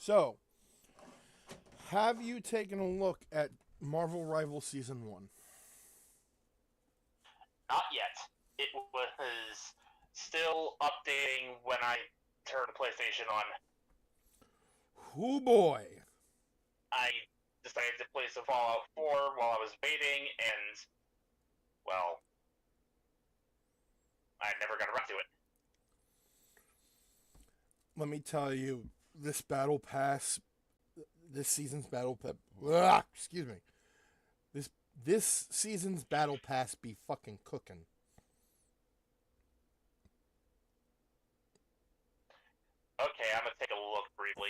So, have you taken a look at Marvel Rivals Season 1? Not yet. It was still updating when I turned the PlayStation on. Hoo boy. I decided to play some Fallout 4 while I was waiting, and, well, I never got around to it. Let me tell you, this Battle Pass, this season's Battle Pass, excuse me. This season's Battle Pass be fucking cooking. Okay, I'm gonna take a look briefly.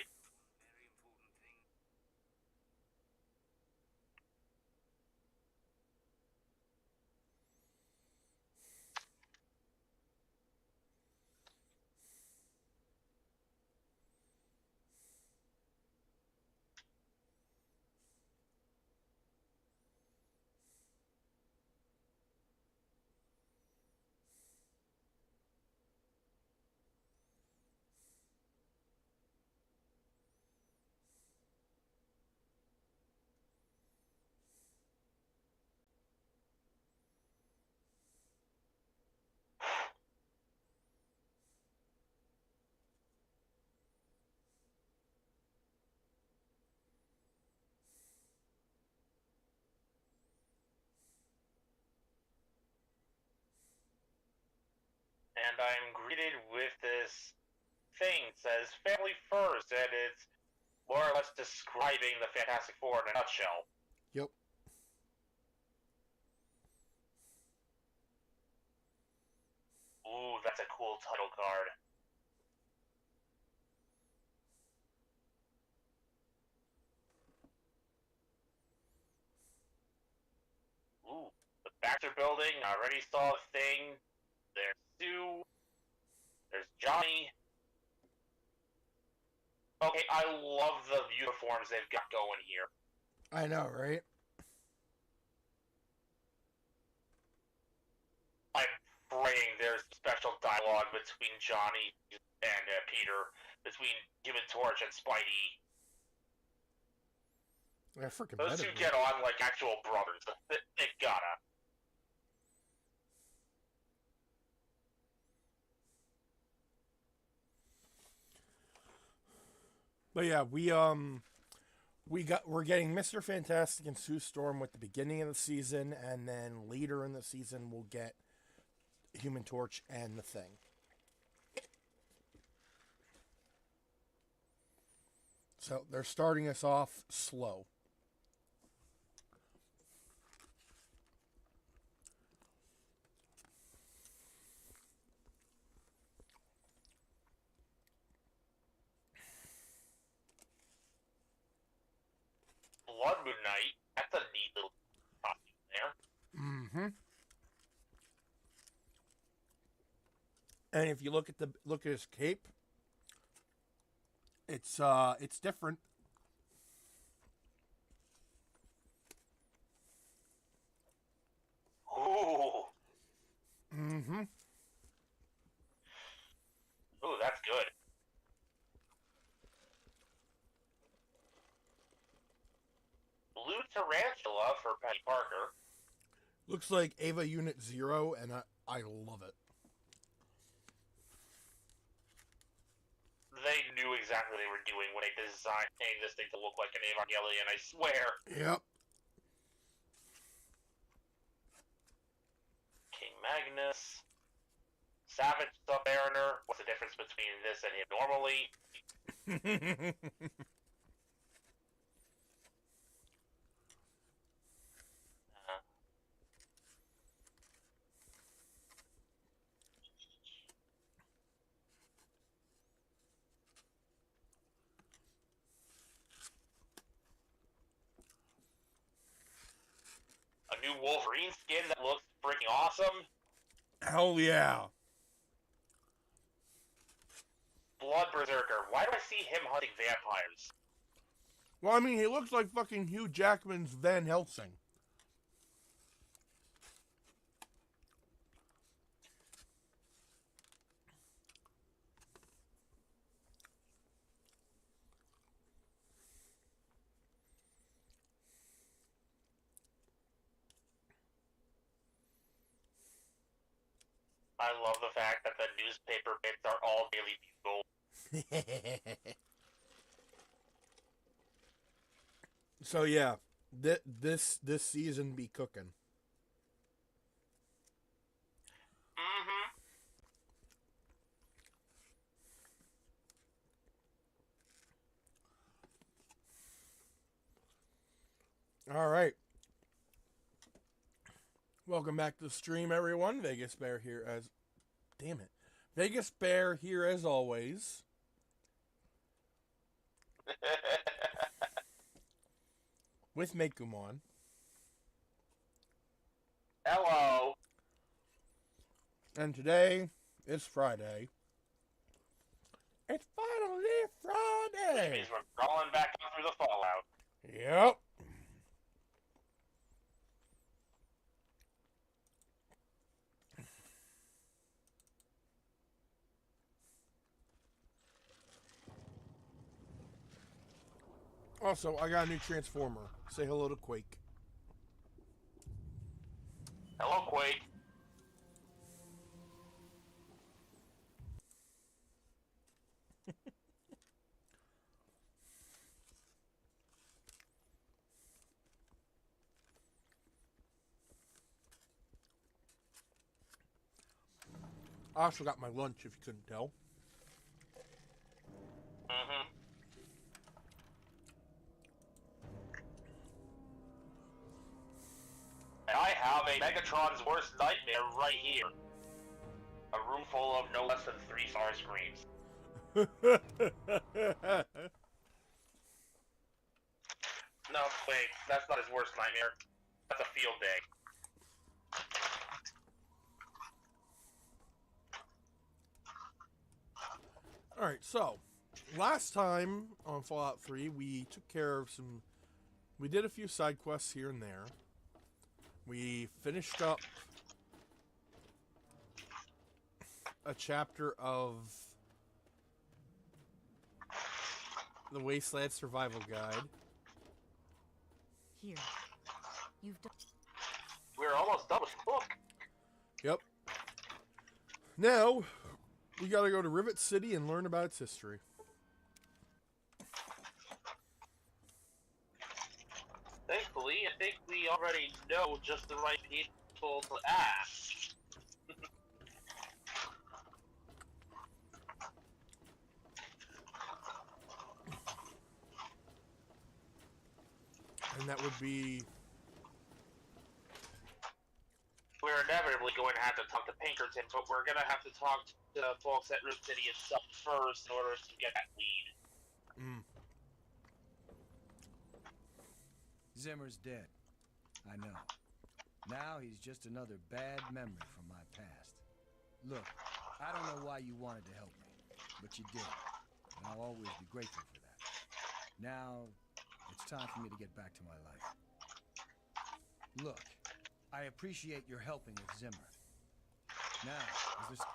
And I'm greeted with this thing that says family first, and it's more or less describing the Fantastic Four in a nutshell. Yep. Ooh, that's a cool title card. Ooh, the Baxter Building. I already saw a thing. There's Sue. There's Johnny. Okay, I love the uniforms they've got going here. I know, right? I'm praying there's special dialogue between Johnny and Peter, between Human Torch and Spidey. I freaking Those better two be. get on like actual brothers. They gotta. But yeah, we're getting Mr. Fantastic and Sue Storm with the beginning of the season, and then later in the season we'll get Human Torch and the Thing. So they're starting us off slow. Blood Moon Knight. That's a neat little costume there. Mm-hmm. And if you look at his cape, it's different. Ooh. Mm-hmm. Ooh, that's good. Blue Tarantula for Penny Parker. Looks like Ava Unit Zero, and I love it. They knew exactly what they were doing when they designed this thing to look like an Evangelion, I swear. Yep. King Magnus. Savage Submariner. What's the difference between this and him normally? Uh, a new Wolverine skin that looks freaking awesome. Hell yeah. Blood Berserker. Why do I see him hunting vampires? Well, I mean, he looks like fucking Hugh Jackman's Van Helsing. I love the fact that the newspaper bits are all Daily Bugle. So yeah, this season be cooking. Mm-hmm. All right. Welcome back to the stream, everyone. Vegas Bear here as... Damn it. Vegas Bear here as always. With Mekumon. Hello. And today is Friday. It's finally Which Friday! means we're crawling back up through the fallout. Yep. Also, I got a new Transformer. Say hello to Quake. Hello, Quake. I also got my lunch, if you couldn't tell. Mm-hmm. And I have a Megatron's worst nightmare right here. A room full of no less than 3-star screens. No, wait, that's not his worst nightmare. That's a field day. Alright, so, last time on Fallout 3, we took care of some... We did a few side quests here and there. We finished up a chapter of the Wasteland Survival Guide. Here, you've done. We're almost done with the book. Yep. Now, we gotta go to Rivet City and learn about its history. Thankfully, I think we already know just the right people to ask. And that would be... We're inevitably going to have to talk to Pinkerton, but we're going to have to talk to the folks at Rift City itself first in order to get that lead. Zimmer's dead. I know. Now he's just another bad memory from my past. Look, I don't know why you wanted to help me, but you did. And I'll always be grateful for that. Now, it's time for me to get back to my life. Look, I appreciate your helping with Zimmer. Now, is there...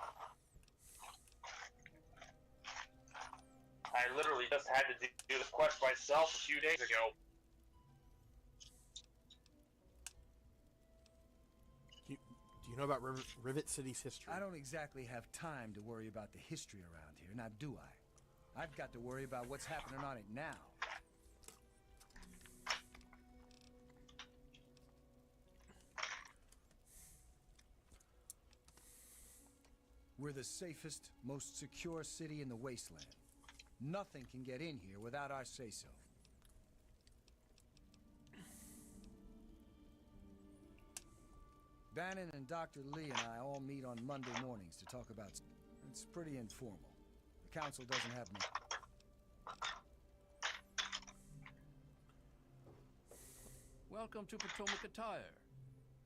I literally just had to do this quest myself a few days ago. Do you know about Rivet City's history? I don't exactly have time to worry about the history around here, now do I? I've got to worry about what's happening on it now. We're the safest, most secure city in the Wasteland. Nothing can get in here without our say-so. Bannon and Dr. Lee and I all meet on Monday mornings to talk about... It's pretty informal. The council doesn't have much... Welcome to Potomac Attire.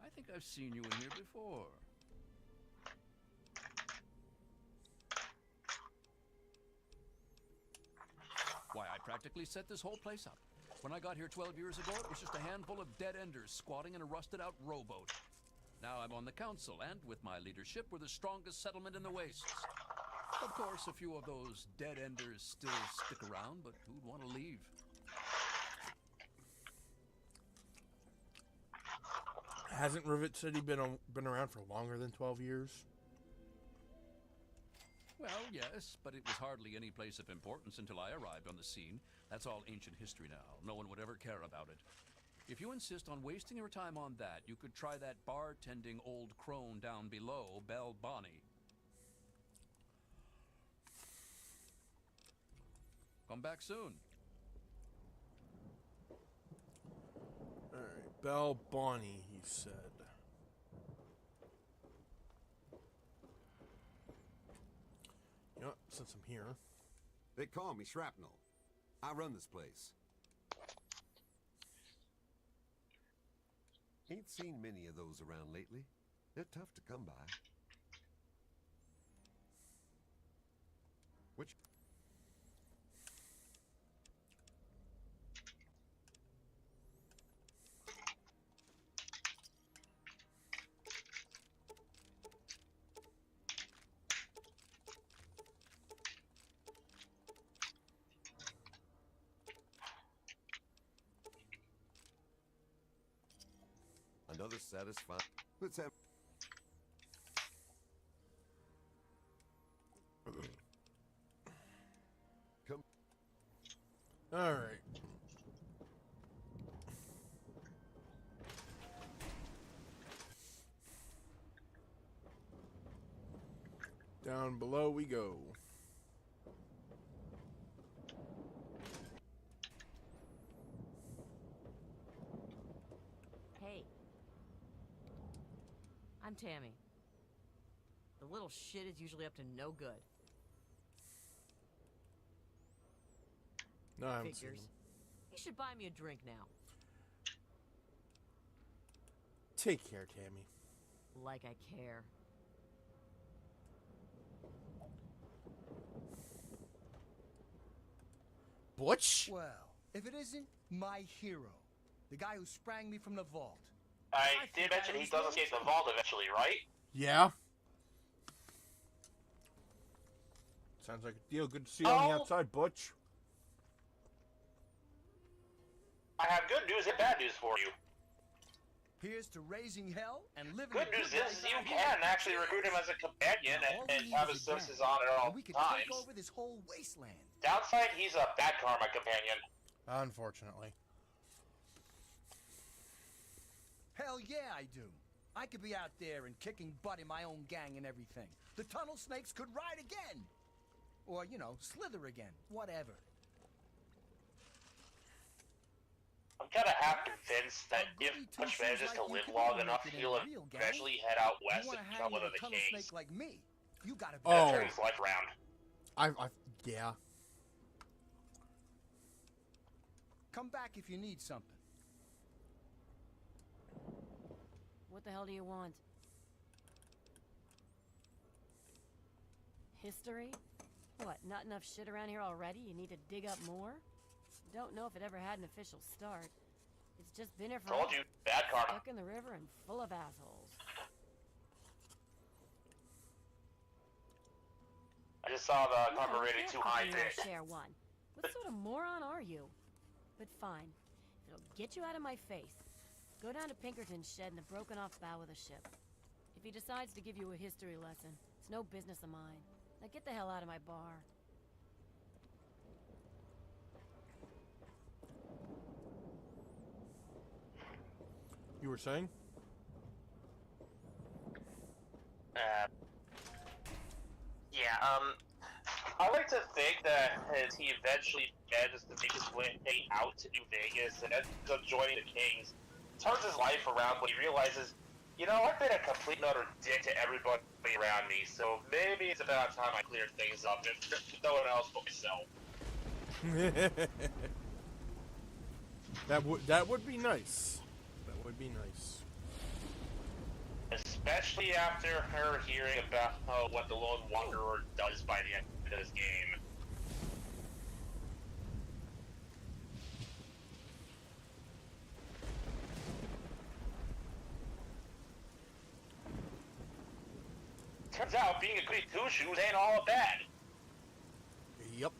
I think I've seen you in here before. Why, I practically set this whole place up. When I got here 12 years ago, it was just a handful of dead-enders squatting in a rusted-out rowboat. Now I'm on the council, and with my leadership, we're the strongest settlement in the wastes. Of course, a few of those dead-enders still stick around, but who'd want to leave? Hasn't Rivet City been around for longer than 12 years? Well, yes, but it was hardly any place of importance until I arrived on the scene. That's all ancient history now. No one would ever care about it. If you insist on wasting your time on that, you could try that bartending old crone down below, Belle Bonnie. Come back soon. Alright, Belle Bonnie, he said. You know what, since I'm here. They call me Shrapnel. I run this place. Ain't seen many of those around lately. They're tough to come by. Which... Another satisfying... Let's have... Come... Alright. Down below we go. Hey. I'm Tammy. The little shit is usually up to no good. No, I haven't seen Figures. him. You should buy me a drink now. Take care, Tammy. Like I care. Butch? Well, if it isn't my hero, the guy who sprang me from the vault. I did mention he does escape the vault eventually, right? Yeah. Sounds like a deal. Good to see you on the Oh. outside, Butch. I have good news and bad news for you. Here's to raising hell and living Good a news good is life you out here. can actually recruit him as a companion All we and need have is his a gang, services on at all and we could times. take over this whole wasteland. Downside, he's a bad karma companion. Unfortunately. Hell yeah, I do. I could be out there and kicking butt in my own gang and everything. The tunnel snakes could ride again. Or, you know, slither again. Whatever. I'm kind of half convinced that A if goody Butch two-shoes manages like to you live can long make enough, it in he'll a real gang. eventually head out You west want and to become hang one with of a the tunnel kings. snake like me? You gotta be Oh. Turn his life around. Yeah. Come back if you need something. What the hell do you want? History? What, not enough shit around here already? You need to dig up more? Don't know if it ever had an official start. It's just been here Told forever. you, bad karma. Stuck in the river and full of assholes. I just saw the No, karma you rating can't too high fucking well today. share one. What sort of moron are you? But fine. If it'll get you out of my face, go down to Pinkerton's shed in the broken-off bow of the ship. If he decides to give you a history lesson, it's no business of mine. Now get the hell out of my bar. You were saying? Yeah, I like to think that as he eventually manages to make his way out to New Vegas and ends up joining the Kings, turns his life around when he realizes, you know, I've been a complete and utter dick to everybody around me, so maybe it's about time I clear things up, and no one else but myself. That would be nice. That would be nice. Especially after her hearing about what the Lone Wanderer does by the end of this game. Turns out being a goody two-shoes ain't all bad. Yep.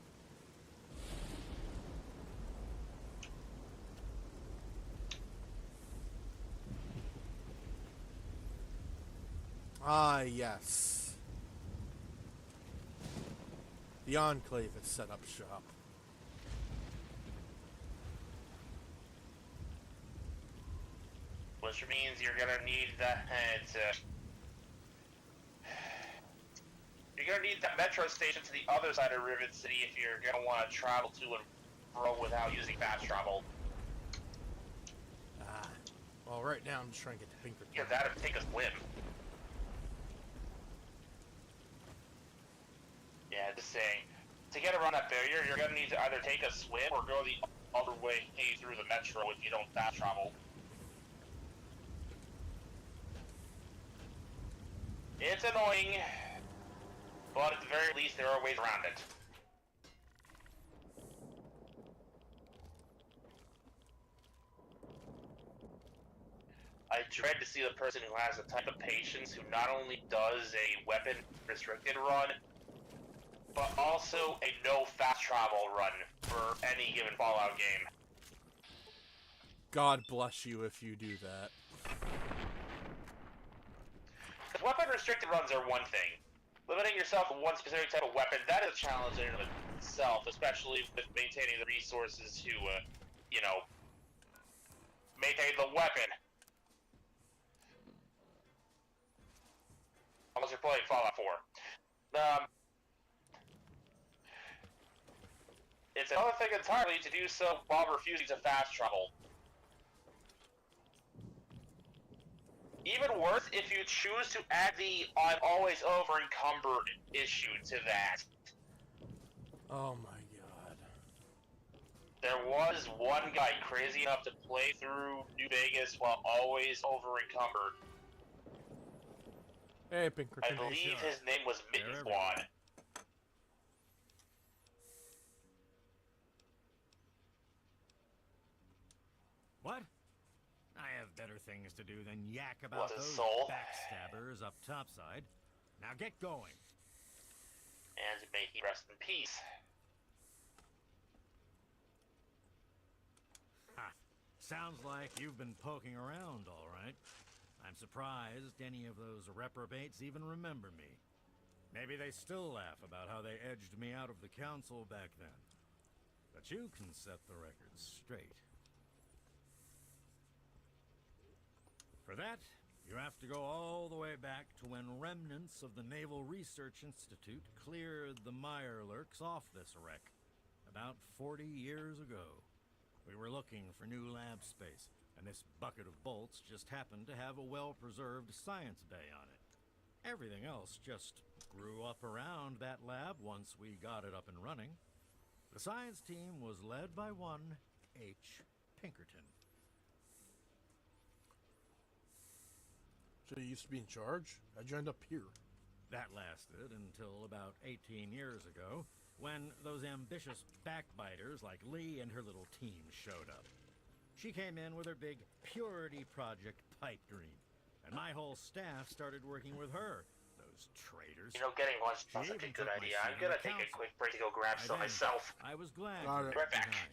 Ah, yes. The Enclave has set up shop. Which means you're gonna need that. You're gonna need that metro station to the other side of Rivet City if you're gonna want to travel to and fro without using fast travel. Well, right now I'm just trying to get to Pinkerton. Yeah, that'd take a swim. Yeah, just saying. To get around that barrier, you're gonna need to either take a swim or go the other way through the metro if you don't fast travel. It's annoying, but at the very least, there are ways around it. I dread to see the person who has the type of patience who not only does a weapon restricted run, but also a no fast travel run for any given Fallout game. God bless you if you do that. Because weapon restricted runs are one thing. Limiting yourself to one specific type of weapon, that is a challenge in and of itself, especially with maintaining the resources to, maintain the weapon. Unless you're playing Fallout 4. It's another thing entirely to do so while refusing to fast travel. Even worse if you choose to add the I'm always over encumbered issue to that. Oh my god. There was one guy crazy enough to play through New Vegas while always over encumbered. Hey, Pinkerton. I believe his name was Mitten Squad. What? I have better things to do than yak about What, his those soul? backstabbers up topside. Now get going. And may he rest in peace. Ha! Sounds like you've been poking around, all right. I'm surprised any of those reprobates even remember me. Maybe they still laugh about how they edged me out of the council back then. But you can set the record straight. For that, you have to go all the way back to when remnants of the Naval Research Institute cleared the Mirelurks off this wreck, about 40 years ago. We were looking for new lab space, and this bucket of bolts just happened to have a well-preserved science bay on it. Everything else just grew up around that lab once we got it up and running. The science team was led by one H. Pinkerton. So you used to be in charge? How'd you end up here? That lasted until about 18 years ago, when those ambitious backbiters like Lee and her little team showed up. She came in with her big purity project pipe dream, and my whole staff started working with her. Those traitors. You know, getting lunch sounds like a good idea. I'm gonna take a quick break to go grab some myself. I was glad Got you it. were Right back. behind.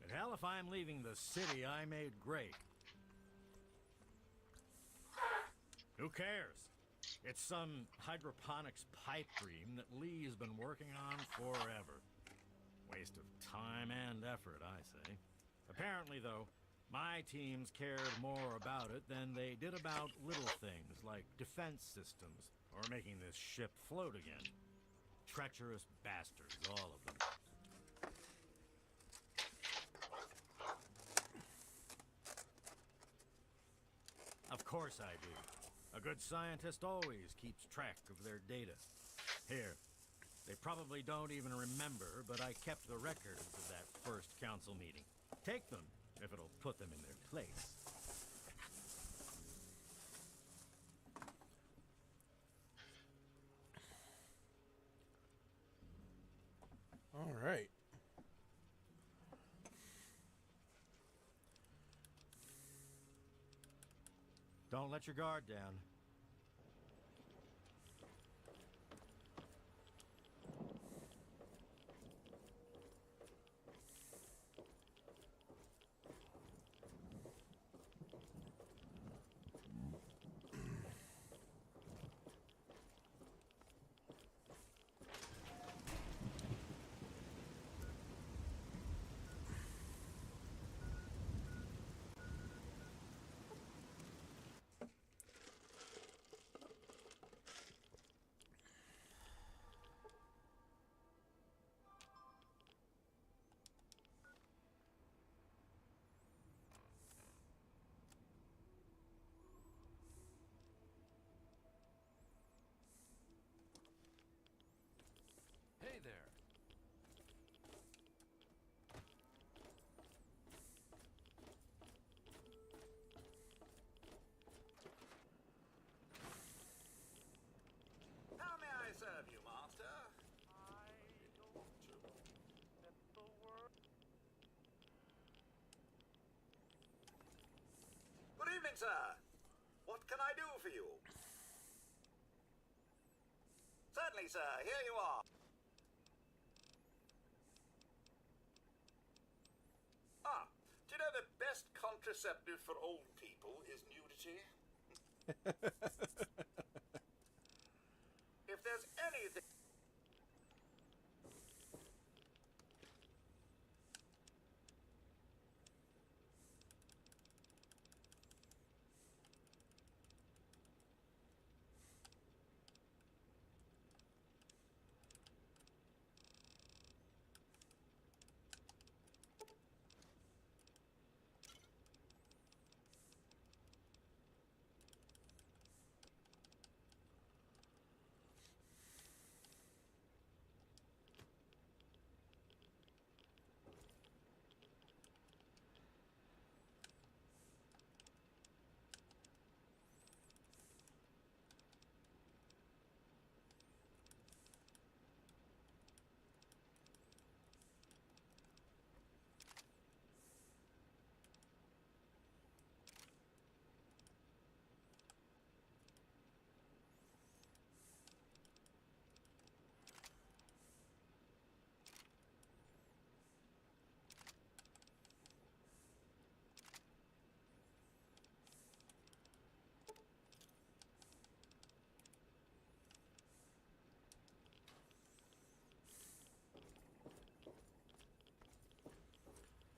But hell, if I'm leaving the city I made great. Who cares? It's some hydroponics pipe dream that Lee's been working on forever. Waste of time and effort, I say. Apparently, though, my teams cared more about it than they did about little things like defense systems or making this ship float again. Treacherous bastards, all of them. Of course I do. A good scientist always keeps track of their data. Here, they probably don't even remember, but I kept the records of that first council meeting. Take them, if it'll put them in their place. All right. Don't let your guard down. evening, sir. What can I do for you? Certainly, sir. Here you are. Ah, do you know the best contraceptive for old people is nudity? If there's anything...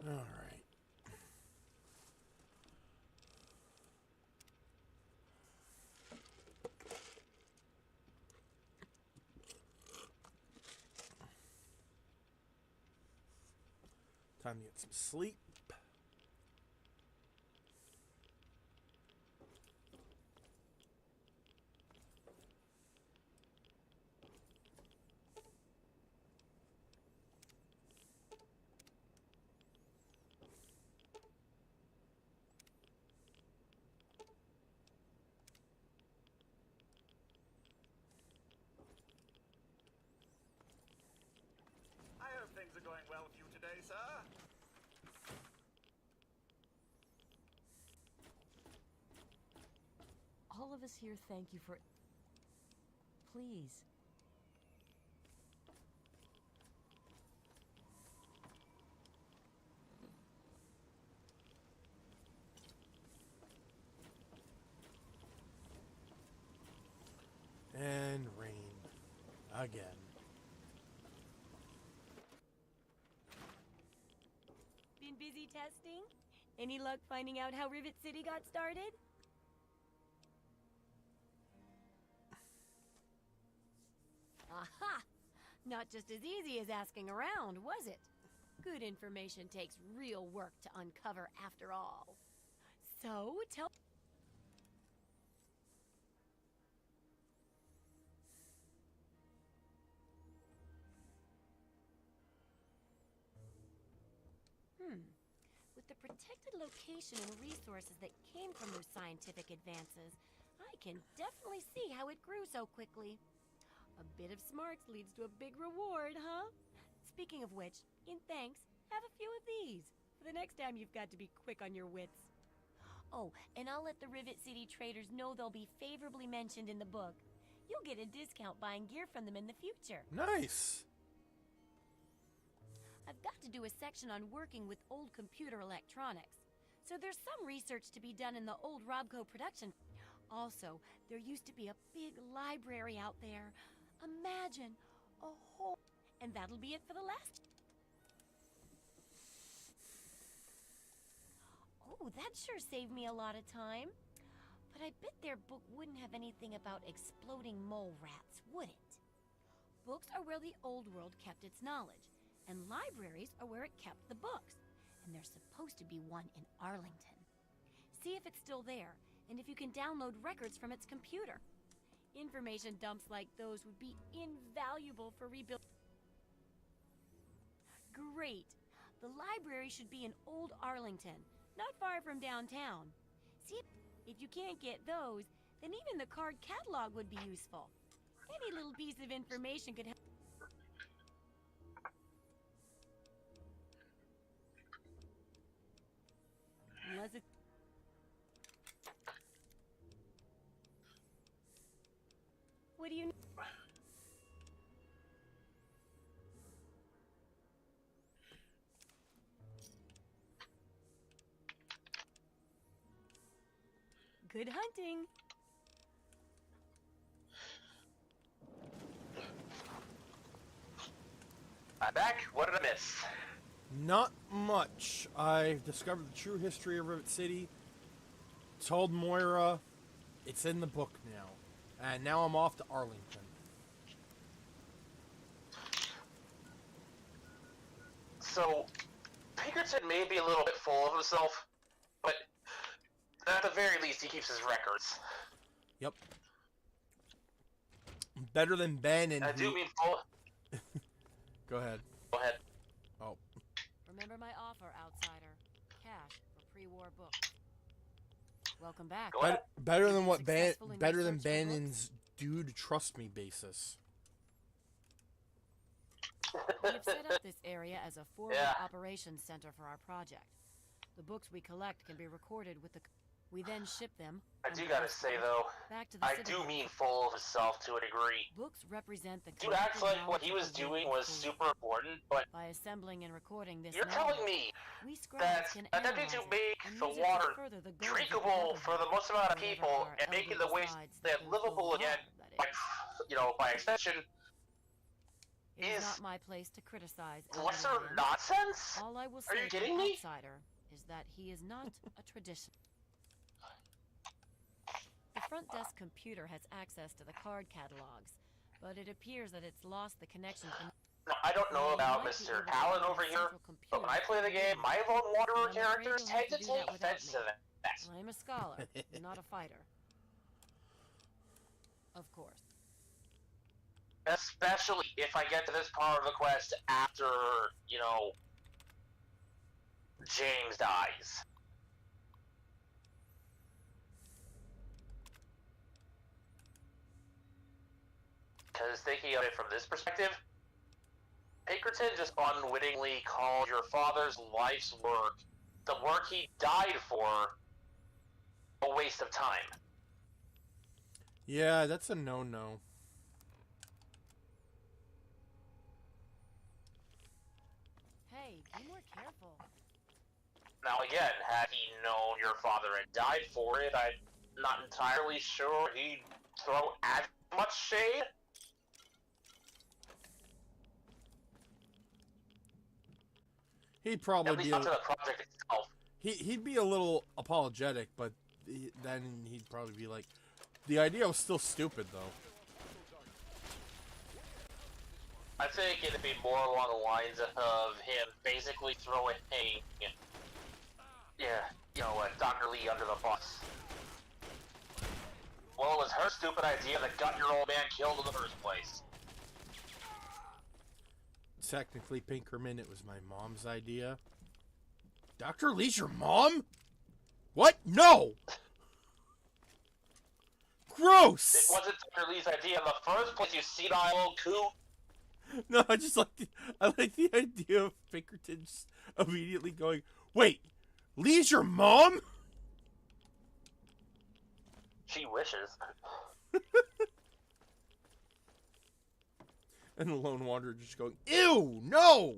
All right. Time to get some sleep. I hope things are going well for you today, sir. All of us here thank you for... Please. And rain. Again. Been busy testing? Any luck finding out how Rivet City got started? Aha! Not just as easy as asking around, was it? Good information takes real work to uncover after all. So, tell... With the protected location and resources that came from those scientific advances, I can definitely see how it grew so quickly. A bit of smarts leads to a big reward, huh? Speaking of which, in thanks, have a few of these for the next time you've got to be quick on your wits. Oh, and I'll let the Rivet City traders know they'll be favorably mentioned in the book. You'll get a discount buying gear from them in the future. Nice. I've got to do a section on working with old computer electronics. So there's some research to be done in the old Robco production. Also, there used to be a big library out there. Imagine a whole... And that'll be it for the last... Oh, that sure saved me a lot of time. But I bet their book wouldn't have anything about exploding mole rats, would it? Books are where the old world kept its knowledge. And libraries are where it kept the books. And there's supposed to be one in Arlington. See if it's still there, and if you can download records from its computer. Information dumps like those would be invaluable for rebuilding. Great! The library should be in Old Arlington, not far from downtown. See, if you can't get those, then even the card catalog would be useful. Any little piece of information could help. Unless it's... What do you... Good hunting. I'm back. What did I miss? Not much. I've discovered the true history of Rivet City. Told Moira it's in the book now. And now I'm off to Arlington. So, Pinkerton may be a little bit full of himself, but at the very least, he keeps his records. Yep. Better than Ben and I do mean full. Go ahead. Go ahead. Oh. Remember my offer, outsider. Cash for pre-war books. Welcome back. Go ahead. Better than what Ben. Successful in Better than research for Bannon's "Dude, trust me" basis. We have set up this area as a forward Yeah. operations center for our project. The books we collect can be recorded with the... We then ship them... I do gotta say, though, back to the I city. do mean full of himself to a degree. Books represent the... Dude acts collective like what he knowledge was of the doing world was through. super important, but By assembling and recording this you're knowledge, telling me we scribes that can attempting analyze to it make and the use it to water further the goals of the drinkable for the government. most amount of Whatever people our and making elder the decides wasteland those livable goals again are, that by, is. by extension, It is is not my place to criticize lesser elder men. nonsense? All I will Are say you to kidding the me? outsider is that he is not a tradition. The front desk computer has access to the card catalogs, but it appears that it's lost the connection to... No, I don't know Well, about might be Mr. able to Allen find a over here, central but when I computer play the game, my somewhere. Lone Wanderer I'm afraid characters you'll have tend to to do that take without offense me. to that. I'm a scholar, not a fighter. Of course. Especially if I get to this part of the quest after, you know, James dies. Because thinking of it from this perspective, Pinkerton just unwittingly called your father's life's work, the work he died for, a waste of time. Yeah, that's a no-no. Hey, be more careful. Now again, had he known your father had died for it, I'm not entirely sure he'd throw as much shade. He'd probably At least be not to the project itself. he'd be a little apologetic, but then he'd probably be like, the idea was still stupid though. I think it'd be more along the lines of him basically throwing Dr. Lee under the bus. Well, it was her stupid idea that got your old man killed in the first place. Technically, Pinkerman, it was my mom's idea. Dr. Lee's your mom? What? No! It Gross! wasn't Dr. Lee's idea in the first place, you senile old coot. No, I just like I like the idea of Pinkerton just immediately going, wait, Lee's your mom? She wishes. And the Lone Wanderer just going, ew, no!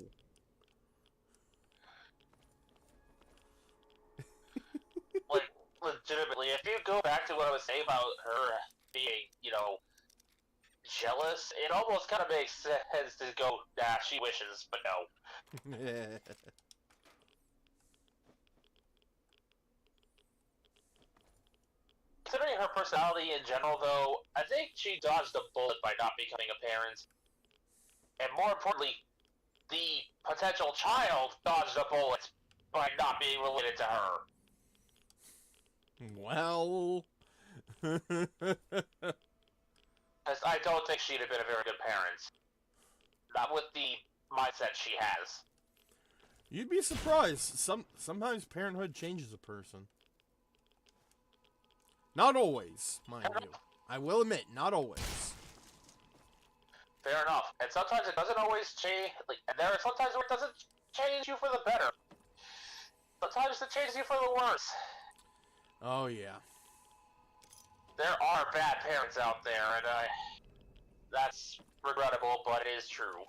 Like, legitimately, if you go back to what I was saying about her being, jealous, it almost kind of makes sense to go, nah, she wishes, but no. Considering her personality in general, though, I think she dodged a bullet by not becoming a parent. And more importantly, the potential child dodged a bullet by not being related to her. Well... Because I don't think she'd have been a very good parent. Not with the mindset she has. You'd be surprised. Sometimes parenthood changes a person. Not always, mind you. I will admit, not always. Fair enough. And sometimes it doesn't always change. And there are sometimes where it doesn't change you for the better. Sometimes it changes you for the worse. Oh, yeah. There are bad parents out there, and That's regrettable, but it is true.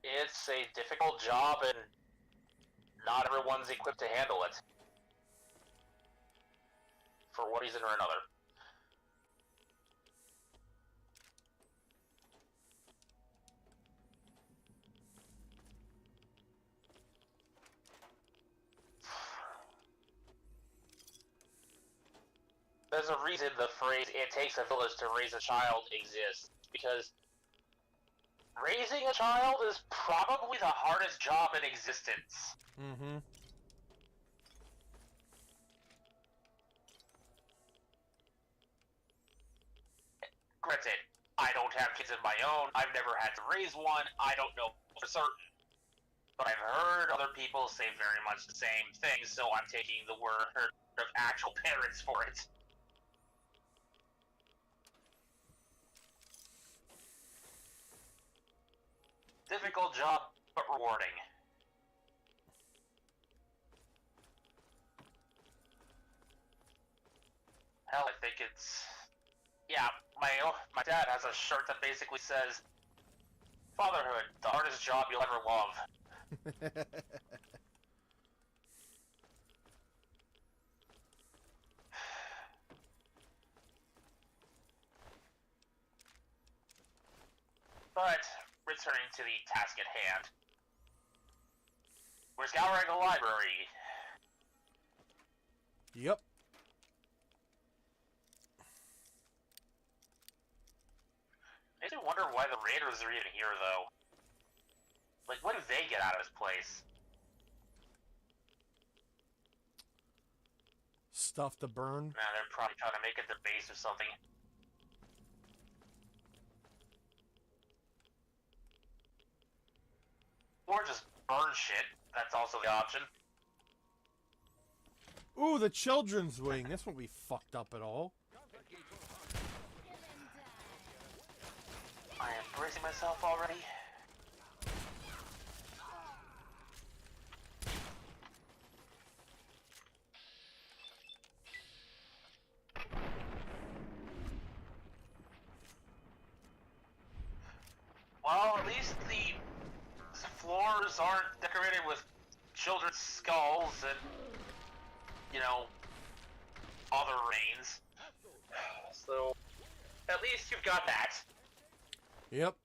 It's a difficult job, and not everyone's equipped to handle it. For one reason or another. There's a reason the phrase, "it takes a village to raise a child," exists. Because raising a child is probably the hardest job in existence. Mm-hmm. Granted, I don't have kids of my own, I've never had to raise one, I don't know for certain. But I've heard other people say very much the same thing, so I'm taking the word of actual parents for it. Difficult job, but rewarding. Hell, I think it's... Yeah, my dad has a shirt that basically says, "Fatherhood, the hardest job you'll ever love." But, returning to the task at hand. We're scouring the library. Yep. Makes me wonder why the Raiders are even here, though. Like, what do they get out of this place? Stuff to burn. Man, they're probably trying to make it their base or something. Or just burn shit. That's also the option. Ooh, the children's wing. This won't be fucked up at all. I am bracing myself already. Well, at least the floors aren't decorated with children's skulls and, you know, other remains. So, at least you've got that. Yep.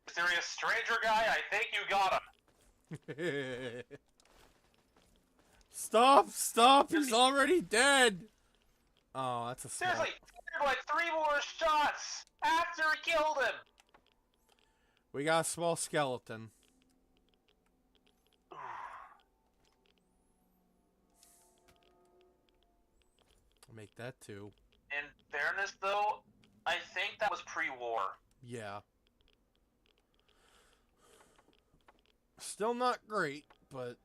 Mysterious stranger guy, I think you got him. Stop! Stop! He's already dead! Oh, that's a small... Seriously, fired like 3 more shots after he killed him. We got a small skeleton. I'll make that too. In fairness, though, I think that was pre-war. Yeah. Still not great, but...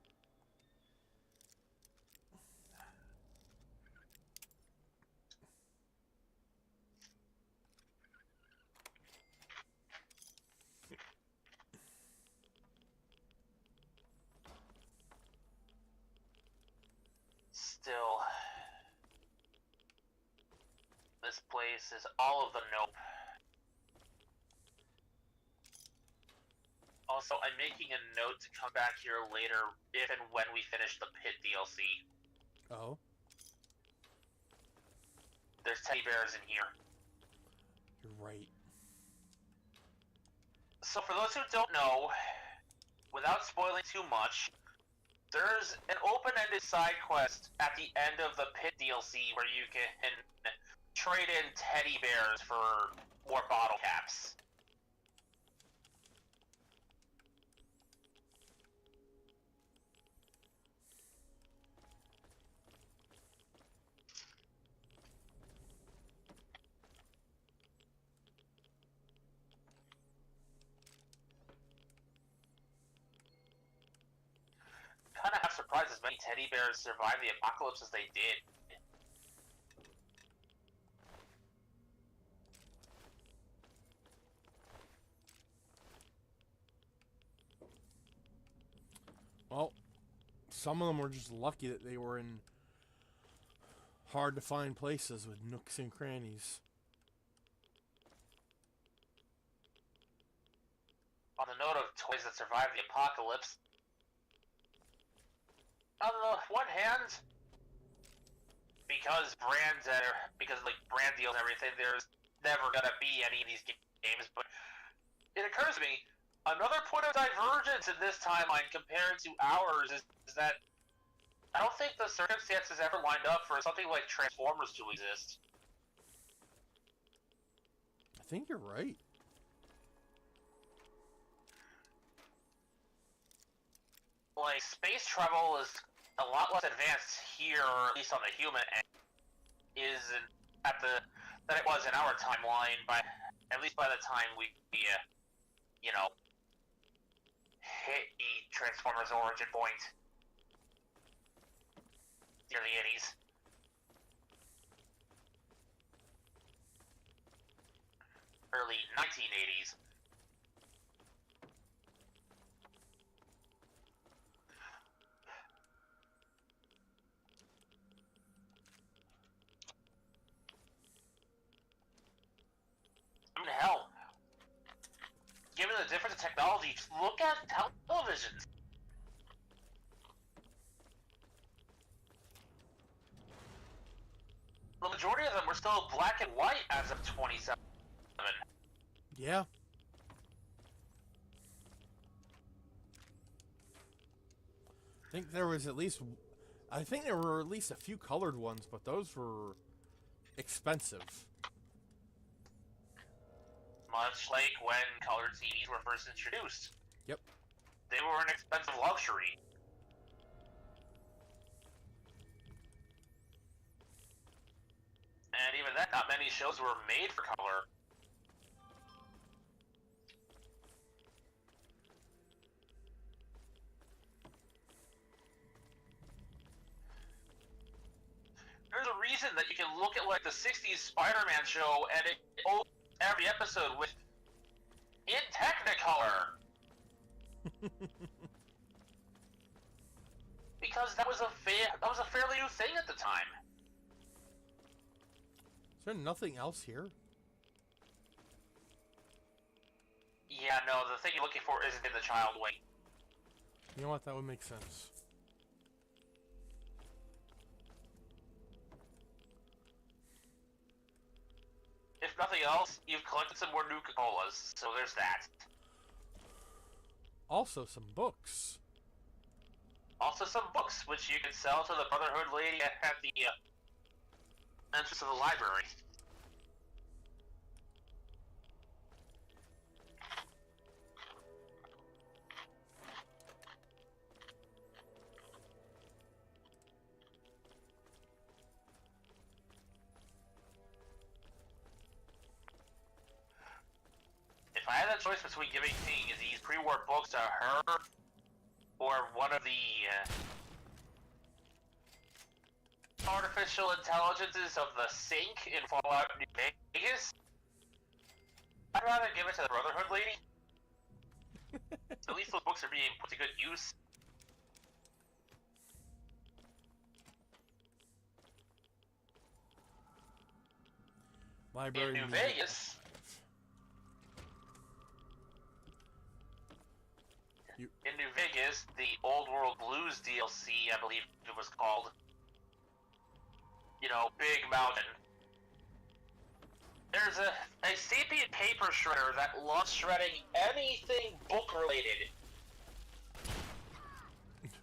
Still, this place is all of the nope. Also, I'm making a note to come back here later if and when we finish the Pit DLC. Oh? There's teddy bears in here. You're right. So for those who don't know, without spoiling too much, there's an open-ended side quest at the end of the Pit DLC where you can trade in teddy bears for more bottle caps. teddy bears survive the apocalypse as they did. Well, some of them were just lucky that they were in hard to find places with nooks and crannies. On the note of toys that survived the apocalypse, on the one hand, because like brand deals and everything, there's never gonna be any of these games. But it occurs to me, another point of divergence in this timeline compared to ours is that I don't think the circumstances ever lined up for something like Transformers to exist. I think you're right. Like, space travel is a lot less advanced here, or at least on the human end, than it was in our timeline. At least by the time we hit the Transformers origin point near the 80s. Early 1980s. I mean, hell, given the difference in technology, look at televisions. The majority of them were still black and white as of 27. Yeah. I think there were at least a few colored ones, but those were expensive. Much like when colored TVs were first introduced. Yep. They were an expensive luxury. And even then, not many shows were made for color. There's a reason that you can look at like the 60s Spider-Man show and it opens every episode with in Technicolor. Because that was a fairly new thing at the time. Is there nothing else here? Yeah, no, the thing you're looking for isn't in the child wing. You know what? That would make sense. If nothing else, you've collected some more Nuka-Colas, so there's that. Also, some books. Also some books, which you can sell to the Brotherhood lady at the entrance of the library. If I had a choice between giving these pre-war books to her or one of the artificial intelligences of the sink in Fallout New Vegas, I'd rather give it to the Brotherhood lady. At least those books are being put to good use. Library In New music. Vegas, in New Vegas, the Old World Blues DLC, I believe it was called. You know, Big Mountain. There's a sapient paper shredder that loves shredding anything book-related.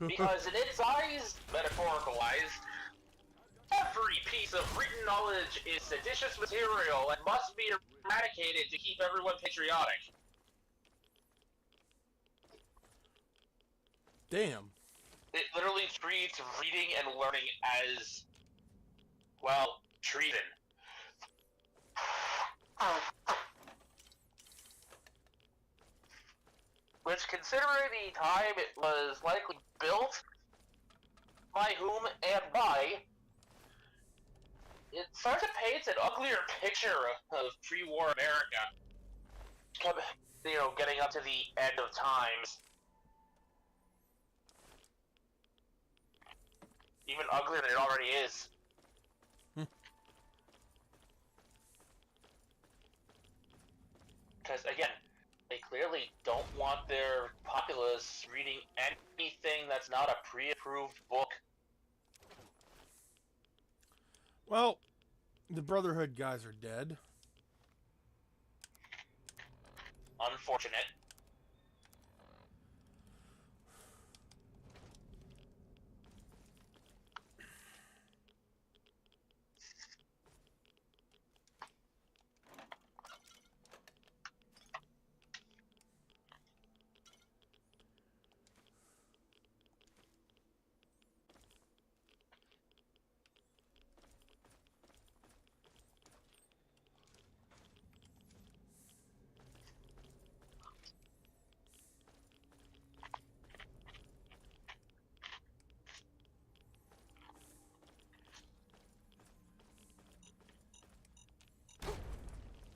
Because in its eyes, metaphorical eyes, every piece of written knowledge is seditious material and must be eradicated to keep everyone patriotic. Damn. It literally treats reading and learning as, well, treason. Which, considering the time it was likely built, by whom and why, it starts to paint an uglier picture of pre-war America. Getting up to the end of times. Even uglier than it already is. Because, again, they clearly don't want their populace reading anything that's not a pre-approved book. Well, the Brotherhood guys are dead. Unfortunate.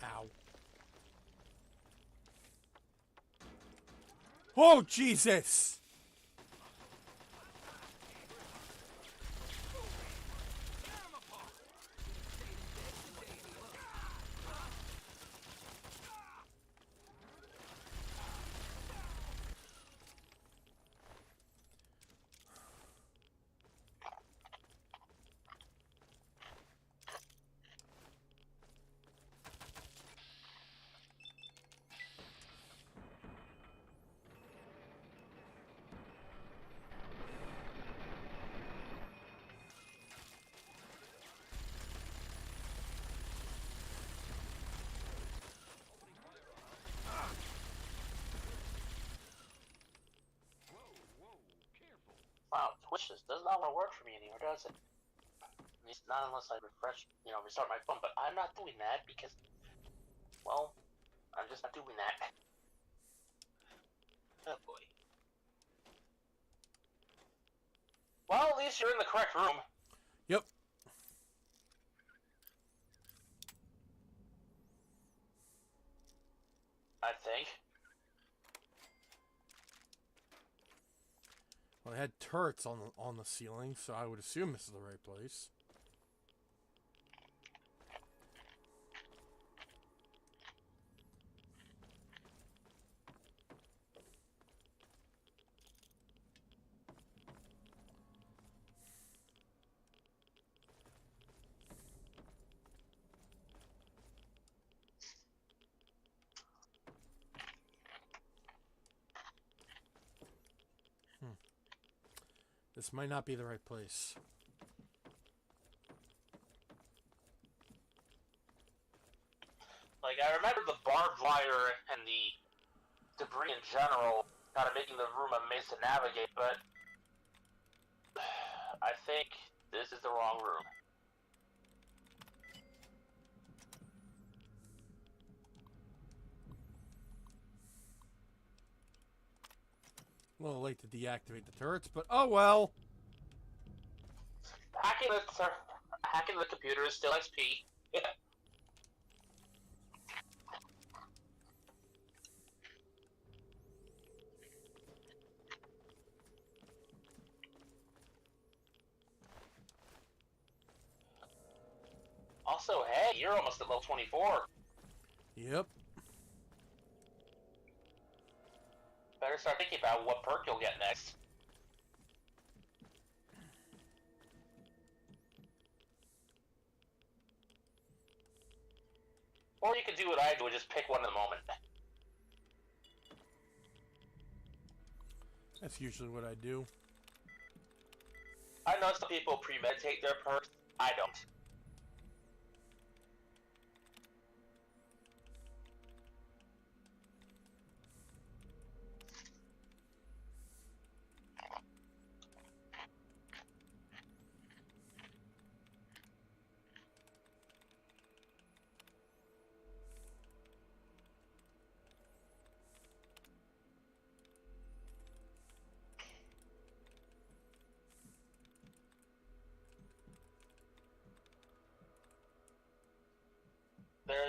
Ow. Oh, Jesus! Wow, Twitch does not want to work for me anymore, does it? At least not unless I restart my phone. But I'm not doing that because, well, I'm just not doing that. Oh boy. Well, at least you're in the correct room. Yep. I think. Well, they had turrets on the ceiling, so I would assume this is the right place. This might not be the right place. Like, I remember the barbed wire and the debris in general kind of making the room a maze to navigate, but I think this is the wrong room. A little late to deactivate the turrets, but oh well. Hacking the computer is still XP. Also, hey, you're almost at level 24. Yep. Better start thinking about what perk you'll get next. Or you could do what I do and just pick one in the moment. That's usually what I do. I know some people premeditate their perks. I don't.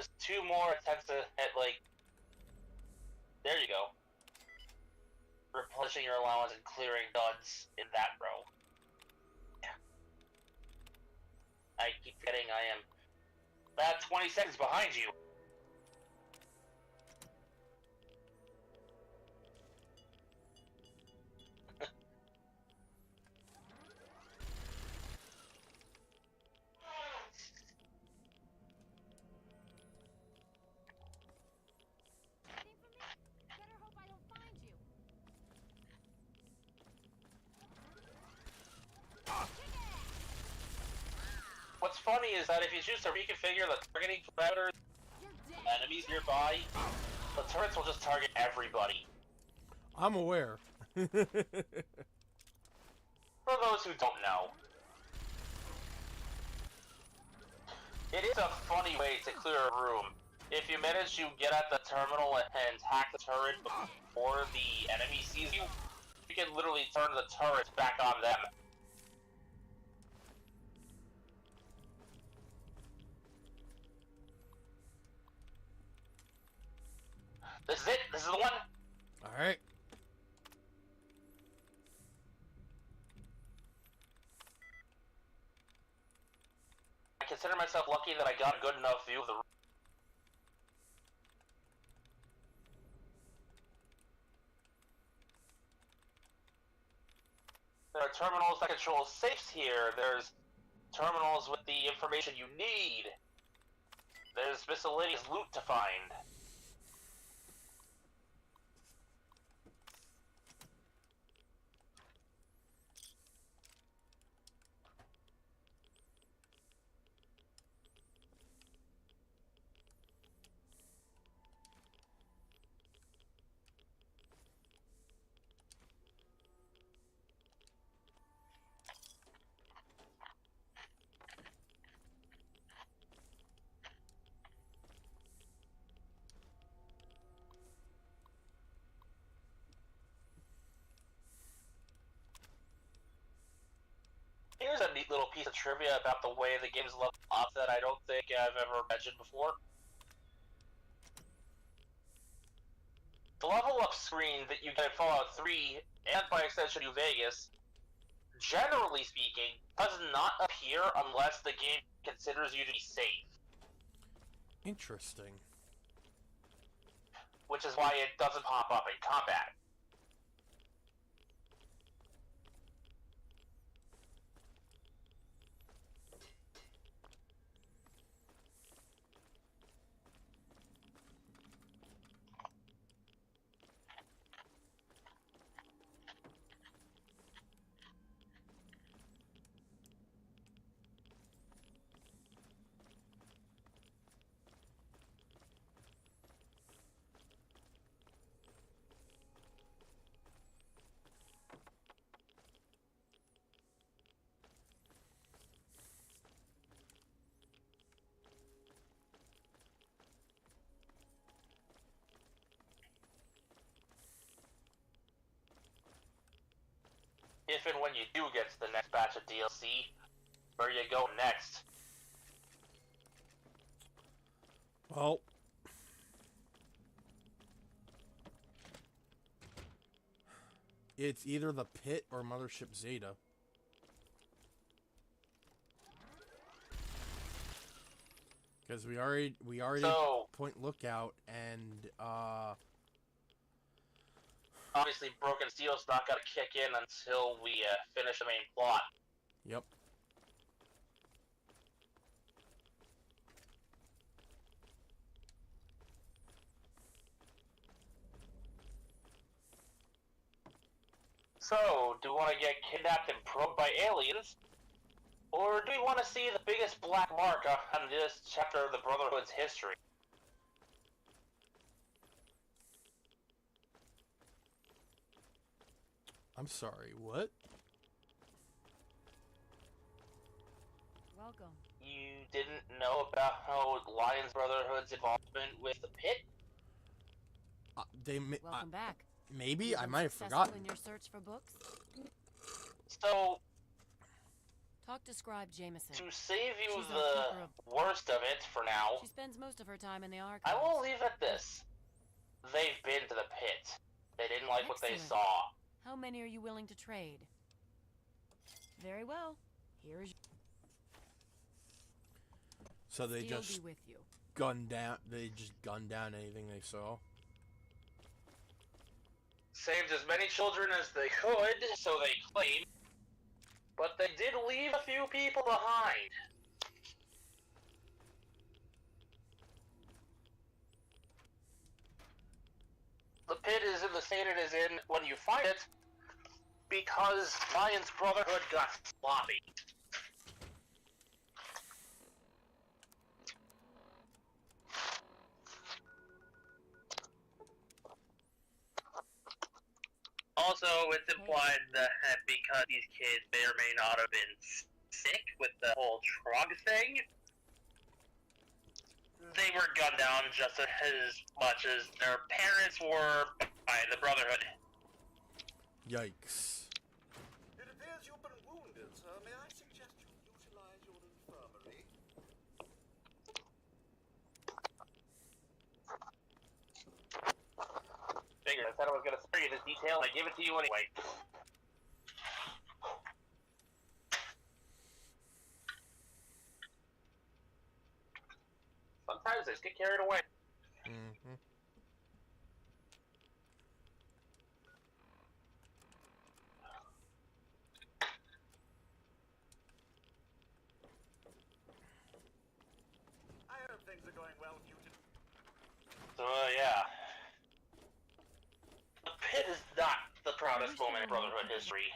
There's 2 more attempts to hit, like... There you go. Replenishing your allowance and clearing duds in that row. Yeah. I keep forgetting I am about 20 seconds behind you. Waiting for me? Better hope I don't find you. What's funny is that if you choose to reconfigure the targeting parameters You're dead. enemies nearby, the turrets will just target everybody. I'm aware. For those who don't know. It is a funny way to clear a room. If you manage to get at the terminal and hack the turret before the enemy sees you, you can literally turn the turrets back on them. This is it. This is the one. Alright. I consider myself lucky that I got a good enough view of the room. There are terminals that control safes here. There's terminals with the information you need. There's miscellaneous loot to find. Here's a neat little piece of trivia about the way the game's leveled up that I don't think I've ever mentioned before. The level up screen that you get in Fallout 3, and by extension New Vegas, generally speaking, does not appear unless the game considers you to be safe. Interesting. Which is why it doesn't pop up in combat. If and when you do get to the next batch of DLC, where you go next? Well, it's either the pit or Mothership Zeta. Because we already So, point Lookout and obviously Broken Steel's not gonna kick in until we finish the main plot. yep. So, do we want to get kidnapped and probed by aliens? Or do we want to see the biggest black mark on this chapter of the Brotherhood's history? I'm sorry, what? Welcome. You didn't know about how Lions Brotherhood's involvement with the pit? Welcome back. Maybe You've I been might have successful forgotten. in your search for books? So, Talk to Scribe Jameson. To save you She's our the keeper of- worst of it for now, She spends most of her time in the archives. I will leave it at this. They've been to the pit. They didn't like what they Excellent. saw. How many are you willing to trade? Very well. Here is So they Steel just be with you. gunned down. They just gunned down anything they saw. Saved as many children as they could, so they claim. But they did leave a few people behind. The pit is in the state it is in when you find it, because Lion's Brotherhood got sloppy. Also, it's implied that because these kids may or may not have been sick with the whole Trog thing, they were gunned down just as much as their parents were by the Brotherhood. Yikes. It appears you've been wounded, sir. May I suggest you utilize your infirmary? Figured I said I was going to spare you this detail, and I give it to you anyway. Sometimes they just get carried away. Mm-hmm. I hope things are going well with you today. So, yeah. The pit is not the proudest moment in Brotherhood history.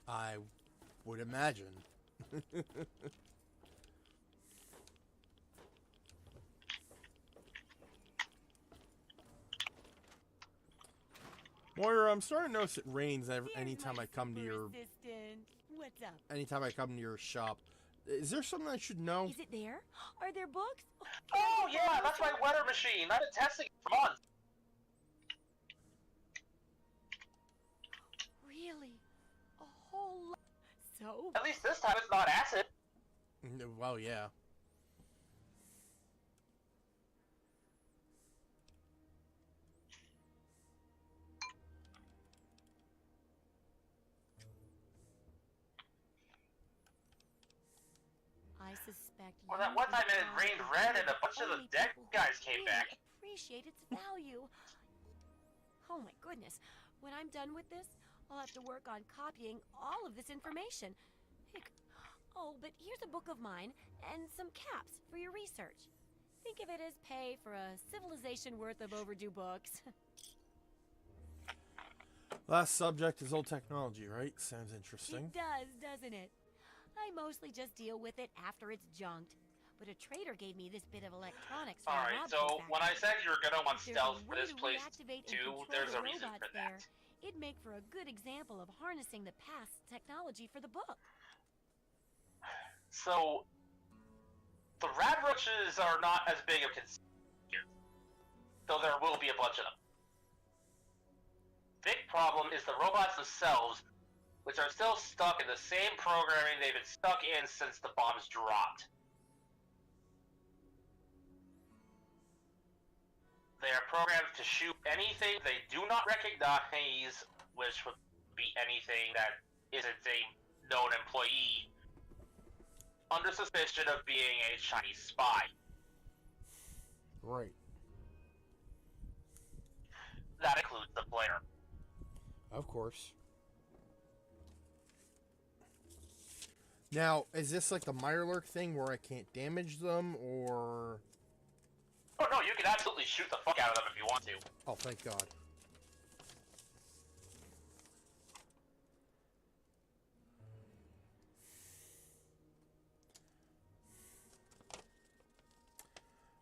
I would imagine. Moira, I'm starting to notice it rains anytime I come to your What's up? anytime I come to your shop. Is there something I should know? Is it there? Are there books? Oh, yeah, that's my weather machine. I've been testing it for months. Really? A whole lot. So? At least this time it's not acid. Well, yeah. I suspect Well, you that one time it are rained the red and a bunch of the only deck people who guys came really back. Appreciate its value. Oh my goodness. When I'm done with this, I'll have to work on copying all of this information. Oh, but here's a book of mine and some caps for your research. Think of it as pay for a civilization worth of overdue books. Last subject is old technology, right? Sounds interesting. It does, doesn't it? I mostly just deal with it after it's junked. But a trader gave me this bit of electronics from Alright, Rob so when I said you were gonna want If there's stealth a for way this to place reactivate and too, control there's the a reason robots for that. there, it'd make for a good example of harnessing the past technology for the book. So, the rad roaches are not as big of a concern here, though there will be a bunch of them. Big problem is the robots themselves, which are still stuck in the same programming they've been stuck in since the bombs dropped. They are programmed to shoot anything they do not recognize, which would be anything that isn't a known employee, under suspicion of being a Chinese spy. Right. That includes the player. Of course. Now, is this like the Mirelurk thing where I can't damage them, or... Oh no, you can absolutely shoot the fuck out of them if you want to. Oh, thank God.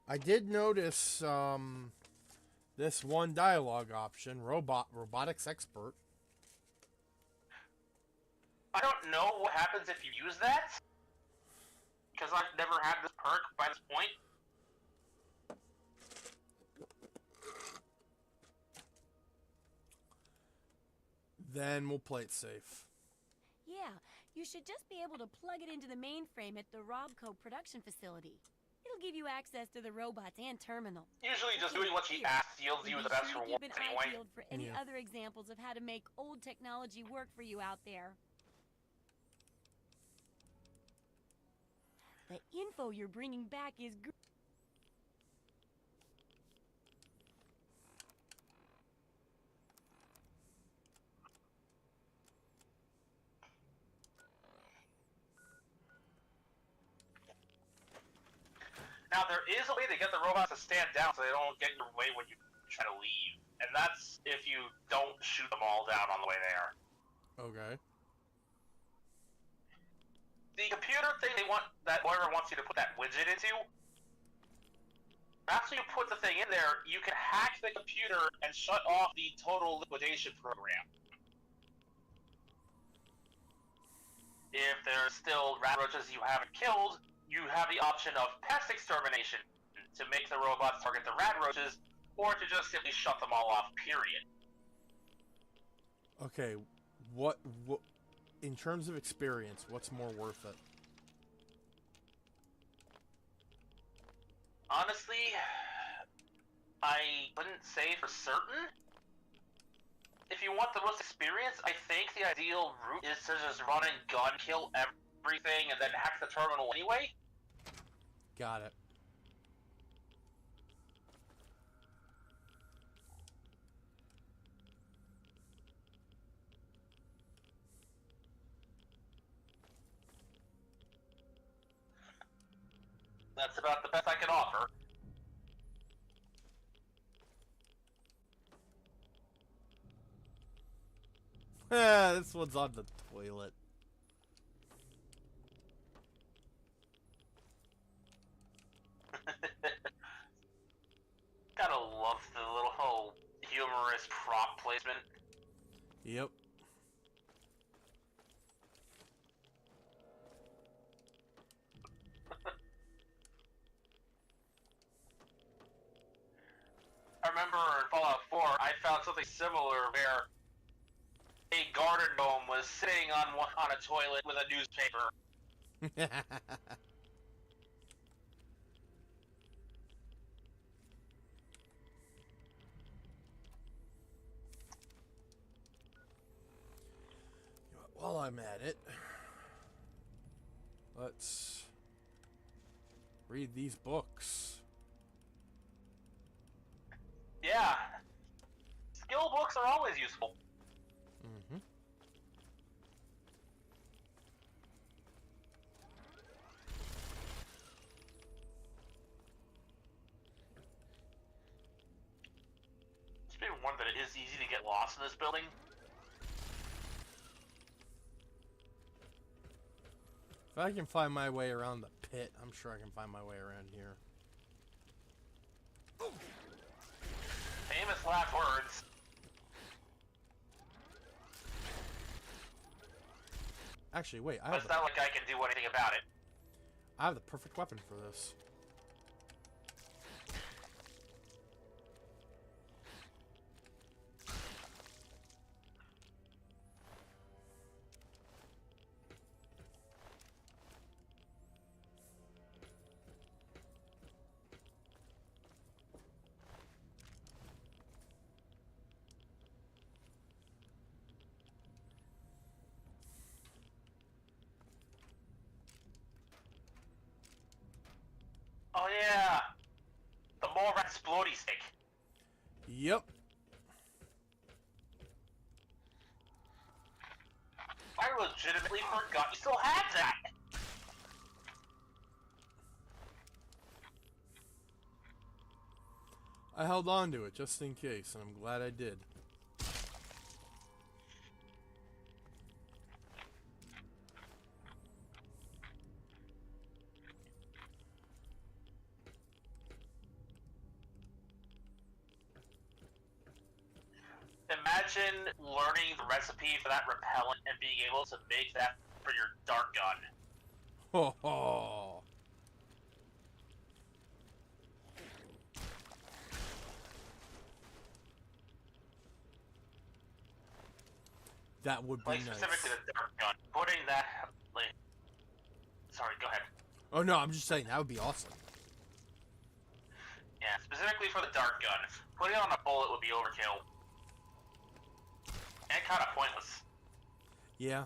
I did notice this one dialogue option, robotics expert. I don't know what happens if you use that, because I've never had this perk by this point. Then we'll play it safe. Yeah, you should just be able to plug it into the mainframe at the Robco production facility. It'll give you access to the robots and terminal. Usually just doing what she asks yields you And the be best sure to rewards keep an eye anyway. peeled for any Yeah. other examples of how to make old technology work for you out there. The info you're bringing back is Now, there is a way to get the robots to stand down so they don't get in your way when you try to leave. And that's if you don't shoot them all down on the way there. Okay. The computer thing that Moira wants you to put that widget into, after you put the thing in there, you can hack the computer and shut off the total liquidation program. If there's still rat roaches you haven't killed, you have the option of pest extermination to make the robots target the rat roaches, or to just simply shut them all off, period. Okay, what in terms of experience, what's more worth it? Honestly, I wouldn't say for certain. If you want the most experience, I think the ideal route is to just run and gun kill everything and then hack the terminal anyway. Got it. That's about the best I can offer. This one's on the toilet. Gotta love the little humorous prop placement. Yep. I remember in Fallout 4, I found something similar where a garden gnome was sitting on a toilet with a newspaper. While I'm at it, let's read these books. Yeah. Skill books are always useful. Mm-hmm. It's been one that it is easy to get lost in this building. If I can find my way around the pit, I'm sure I can find my way around here. Famous last words. Actually, wait, But it's not like I can do anything about it. I have the perfect weapon for this. Oh yeah! The more explodey stick. Yep. I legitimately forgot you still had that! I held on to it just in case, and I'm glad I did. Imagine learning the recipe for that repellent and being able to make that for your dart gun. Ho ho! That would be Like, nice. specifically the dart gun. Putting that, like... Sorry, go ahead. Oh no, I'm just saying that would be awesome. Yeah, specifically for the dart gun. Putting it on a bullet would be overkill. And kind of pointless. Yeah.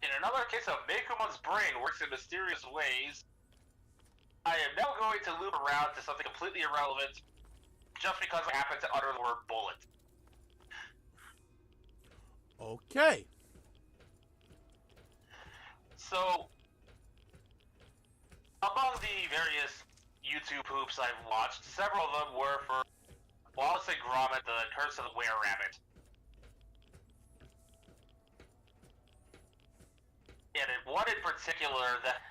In another case of Mekumon's brain works in mysterious ways, I am now going to loop around to something completely irrelevant just because I happen to utter the word bullet. Okay. So, among the various YouTube hoops I've watched, several of them were for Wallace and Gromit, The Curse of the Were-Rabbit. And in one in particular that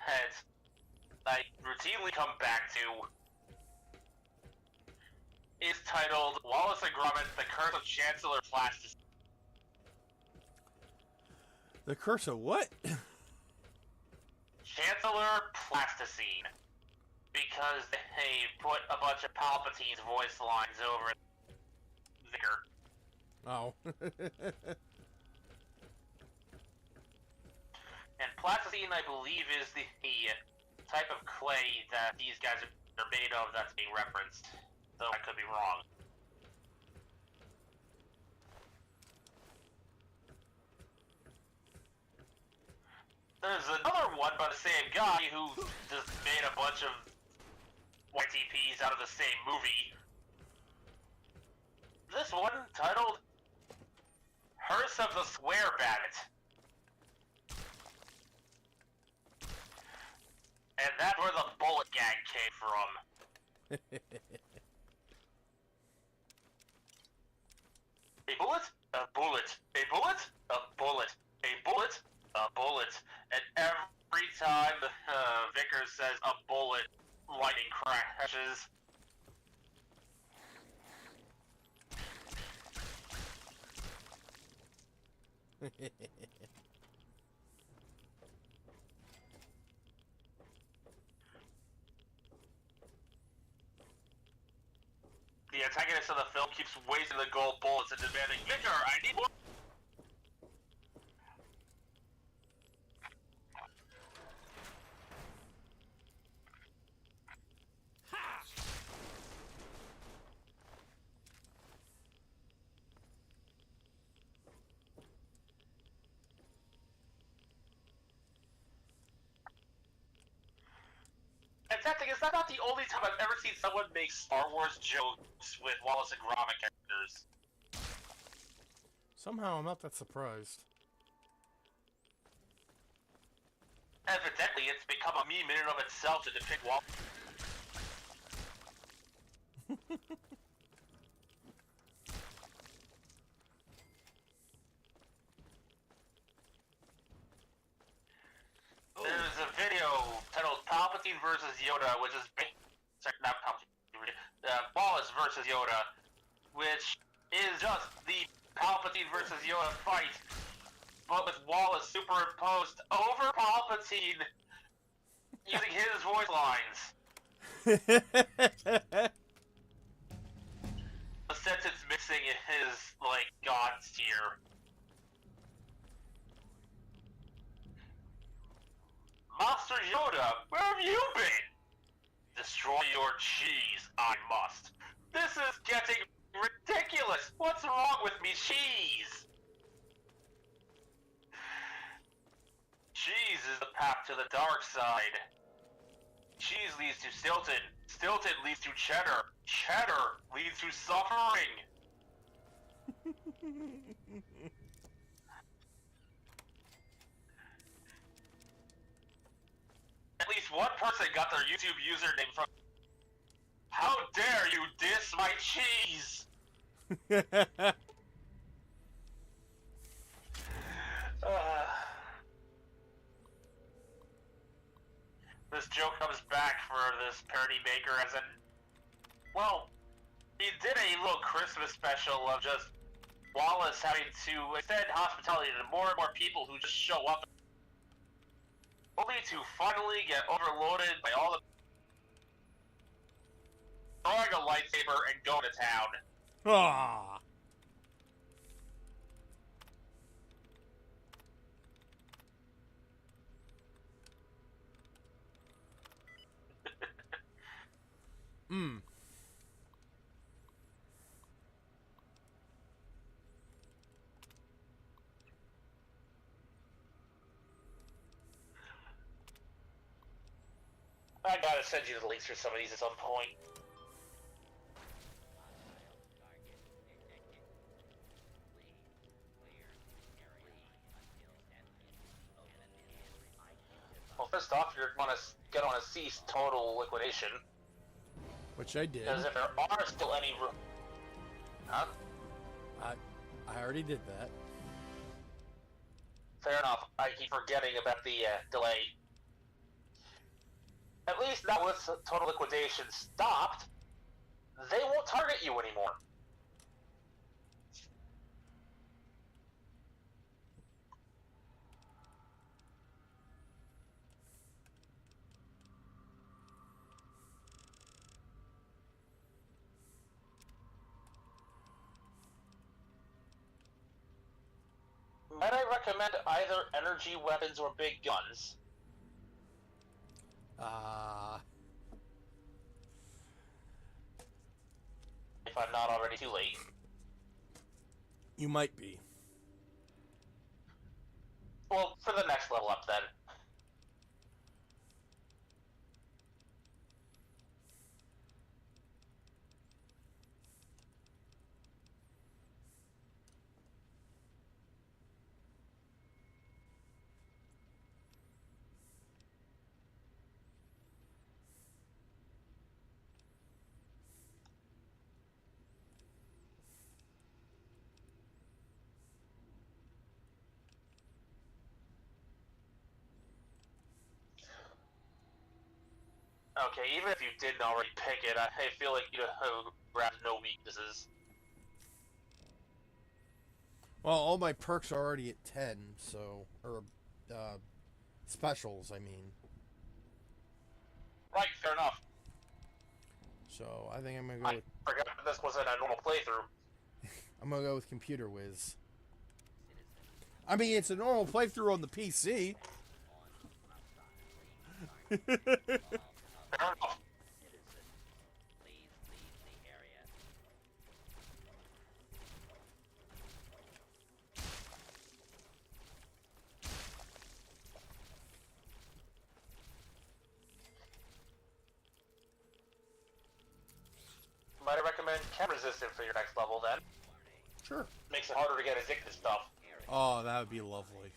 I routinely come back to is titled Wallace and Gromit, The Curse of Chancellor Plasticine. The curse of what? Chancellor Plasticine. Because they put a bunch of Palpatine's voice lines over Vicar. Oh. And Plasticine, I believe, is the type of clay that these guys are made of that's being referenced. Though I could be wrong. There's another one by the same guy who just made a bunch of YTPs out of the same movie. This one titled Hearse of the Square Bandit. And that's where the bullet gang came from. A bullet, a bullet, a bullet, a bullet, a bullet, a bullet. And every time Vickers says a bullet, lightning crashes. The antagonist of the film keeps wasting the gold bullets and demanding, Vicar, I need more. And that thing is, that's not the only time I've ever seen someone make Star Wars jokes with Wallace and Gromit characters. Somehow I'm not that surprised. Evidently, it's become a meme in and of itself to depict Wallace. There's a video titled Palpatine versus Yoda, which is... Sorry, not Palpatine. Wallace versus Yoda, which is just the Palpatine versus Yoda fight, but with Wallace superimposed over Palpatine using his voice lines. The sentence mixing his, like, God tier. Master Yoda, where have you been? Destroy your cheese, I must. This is getting ridiculous. What's wrong with me, cheese? Cheese is the path to the dark side. Cheese leads to Stilton. Stilton leads to cheddar. Cheddar leads to suffering. At least one person got their YouTube username from... How dare you diss my cheese? This joke comes back for this parody maker as in, well, he did a little Christmas special of just Wallace having to extend hospitality to more and more people who just show up, only to finally get overloaded by all the throwing a lightsaber and going to town. Ah. Hmm. I gotta send you the links for some of these at some point. Well, first off, you're gonna get on a cease total liquidation. Which I did. Because if there are still any room... Huh? I already did that. Fair enough. I keep forgetting about the delay. At least now with total liquidation stopped, they won't target you anymore. Might I recommend either energy weapons or big guns? If I'm not already too late. You might be. Well, for the next level up then. Okay, even if you didn't already pick it, I feel like you have no weaknesses. Well, all my perks are already at 10, so... Or, specials, I mean. Right, fair enough. So, I think I'm gonna go with... I forgot that this wasn't a normal playthrough. I'm gonna go with Computer Whiz. I mean, it's a normal playthrough on the PC. Fair enough. Might I recommend chem resistant for your next level then? Sure. Makes it harder to get addicted to stuff. Oh, that would be lovely.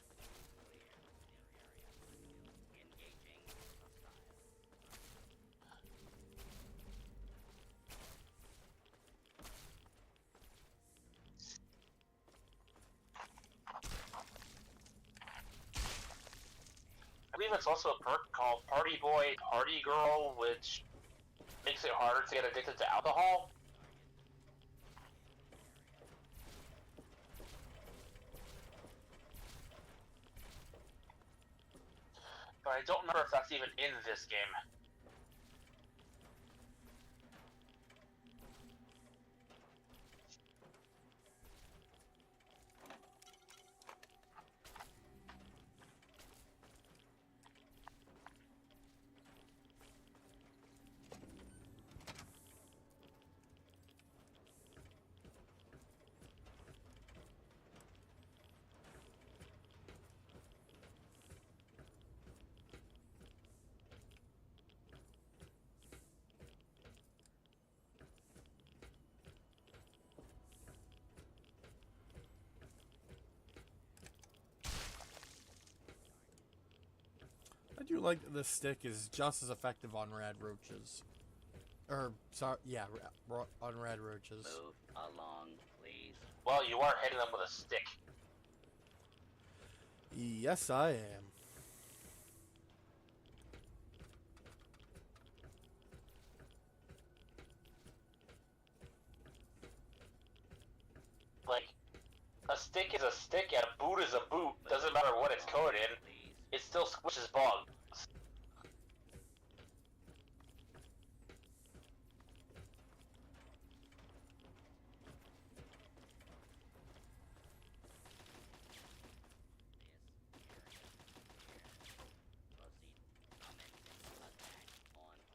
I believe it's also a perk called Party Boy, Party Girl, which makes it harder to get addicted to alcohol. But I don't remember if that's even in this game. I do like that this stick is just as effective on rad roaches. Or, sorry, yeah, on red roaches. Move along, please. Well, you are hitting them with a stick. Yes, I am. Like, a stick is a stick and a boot is a boot. Doesn't matter what it's coated in. It still squishes bugs.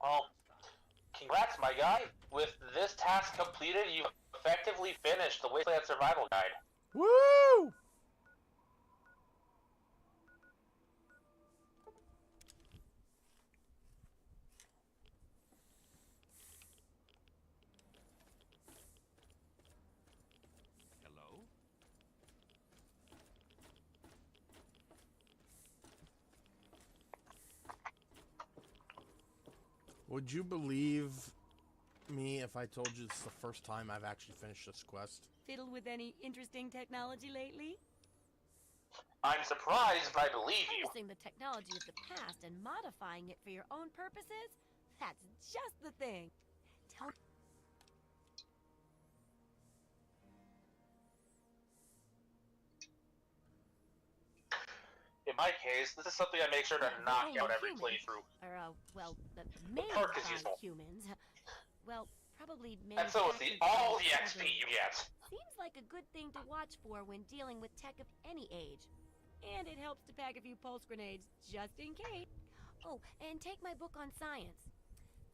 Well, congrats, my guy. With this task completed, you've effectively finished the Wasteland Survival Guide. Woo! Hello? Would you believe me if I told you this is the first time I've actually finished this quest? Fiddled with any interesting technology lately? I'm surprised, but I believe you. Harnessing the technology of the past and modifying it for your own purposes? That's just the thing. Tell In my case, this is something I make sure to knock out every playthrough. Or, well, the made perk is by useful. humans. Well, probably And so is all the XP you get. Seems like a good thing to watch for when dealing with tech of any age. And it helps to pack a few pulse grenades, just in case. Oh, and take my book on science.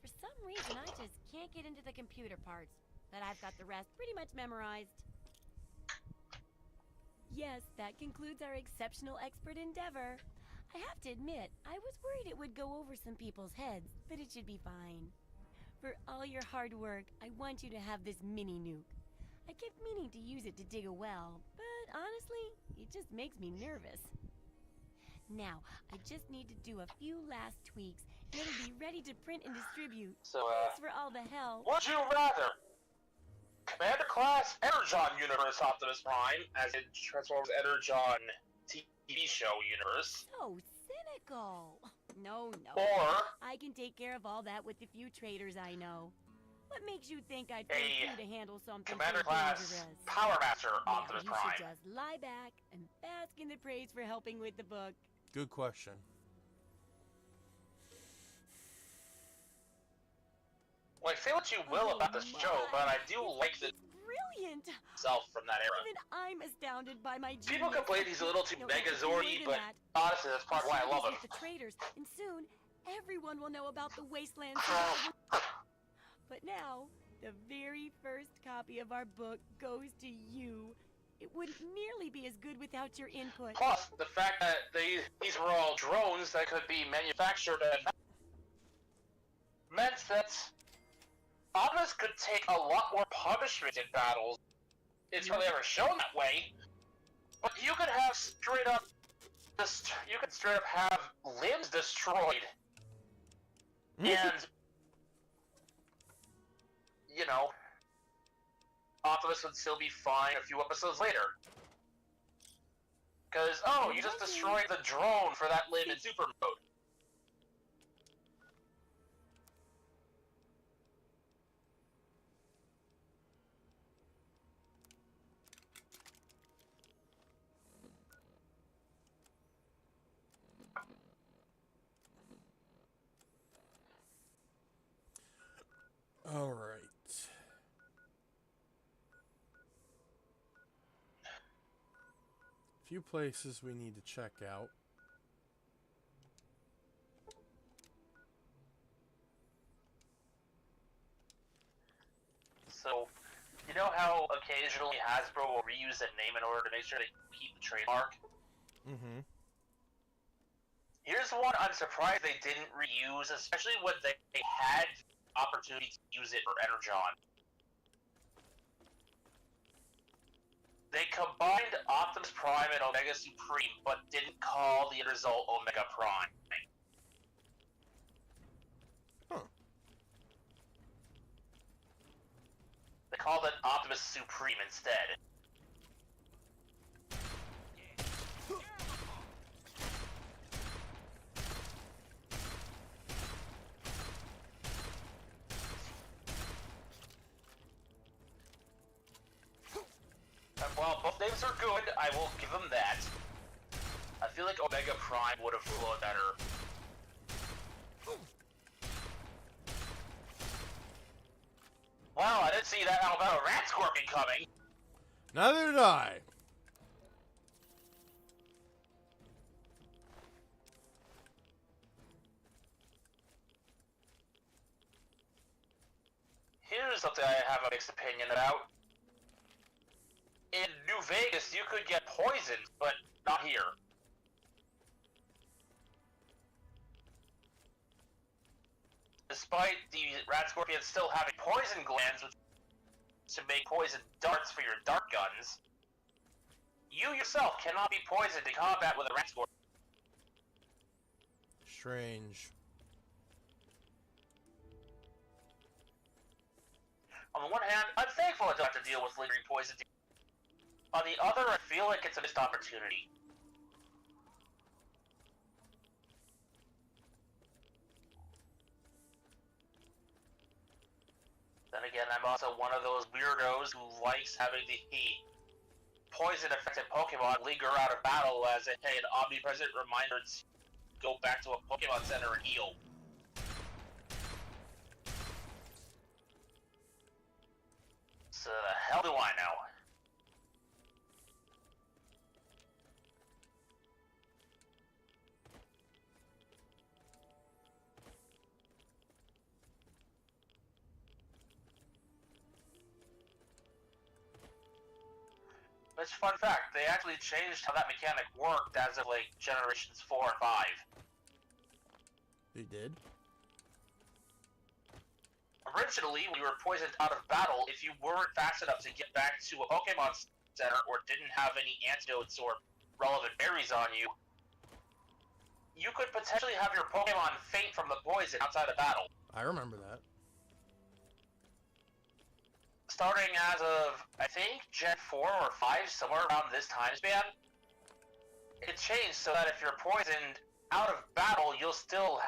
For some reason, I just can't get into the computer parts. But I've got the rest pretty much memorized. Yes, that concludes our exceptional expert endeavor. I have to admit, I was worried it would go over some people's heads, but it should be fine. For all your hard work, I want you to have this mini nuke. I kept meaning to use it to dig a well, but honestly, it just makes me nervous. Now, I just need to do a few last tweaks, and it'll be ready to print and distribute. So, Thanks for all the help. would you rather Commander Class Energon Universe Optimus Prime, as in Transformers Energon TV show universe, So cynical. No. or I can take care of all that with the few traders I know. What makes you think I'd A pay you to handle something Commander so Class dangerous? Power Master Now, Optimus you Prime? should just lie back and bask in the praise for helping with the book. Good question. Well, say what you will about this show, but I do like the Brilliant! itself from that era. Even I'm astounded by my genius. People complain he's a little too No, Megazord-y, more than but that. honestly, that's part of why I love him. With the traders, and soon everyone will know about the Wasteland. But now, the very first copy of our book goes to you. It wouldn't nearly be as good without your input. Plus, the fact that these were all drones that could be manufactured and meant that Optimus could take a lot more punishment in battles. It's really ever shown that way. But you could have straight up have limbs destroyed. And you know, Optimus would still be fine a few episodes later. Because, oh, you just destroyed the drone for that limb in super mode. All right. Few places we need to check out. So, you know how occasionally Hasbro will reuse a name in order to make sure they keep the trademark? Mm-hmm. Here's one I'm surprised they didn't reuse, especially when they had the opportunity to use it for Energon. They combined Optimus Prime and Omega Supreme, but didn't call the end result Omega Prime. Huh. Optimus Supreme instead. And while both names are good, I will give them that. I feel like Omega Prime would have flowed better. Wow, I didn't see that Alabama Rat Scorpion coming. Neither did I. Here's something I have a mixed opinion about. In New Vegas, you could get poisoned, but not here. Despite the rat scorpions still having poison glands to make poison darts for your dart guns, you yourself cannot be poisoned in combat with a rat scorpion. Strange. On the one hand, I'm thankful I don't have to deal with lingering poison. On the other, I feel like it's a missed opportunity. Then again, I'm also one of those weirdos who likes having the poison-affected Pokemon linger out of battle as an omnipresent reminder to go back to a Pokemon Center and heal. So the hell do I know? Which, fun fact, they actually changed how that mechanic worked as of, like, generations 4 and 5. They did? Originally, when you were poisoned out of battle, if you weren't fast enough to get back to a Pokemon Center or didn't have any antidotes or relevant berries on you, you could potentially have your Pokemon faint from the poison outside of battle. I remember that. Starting as of, I think, Gen 4 or 5, somewhere around this time span, it changed so that if you're poisoned out of battle, you'll still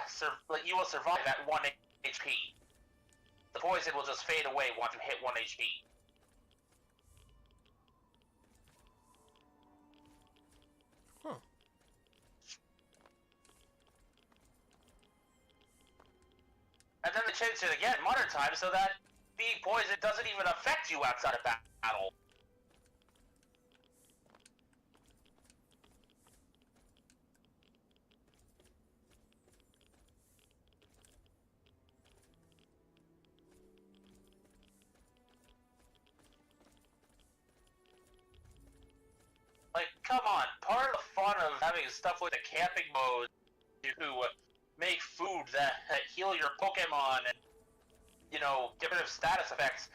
you will survive at 1 HP. The poison will just fade away once you hit 1 HP. Huh. And then they changed it again modern times so that being poisoned doesn't even affect you outside of battle. Like, come on, part of the fun of having stuff like the camping mode to make food that heal your Pokemon and, you know, get rid of status effects.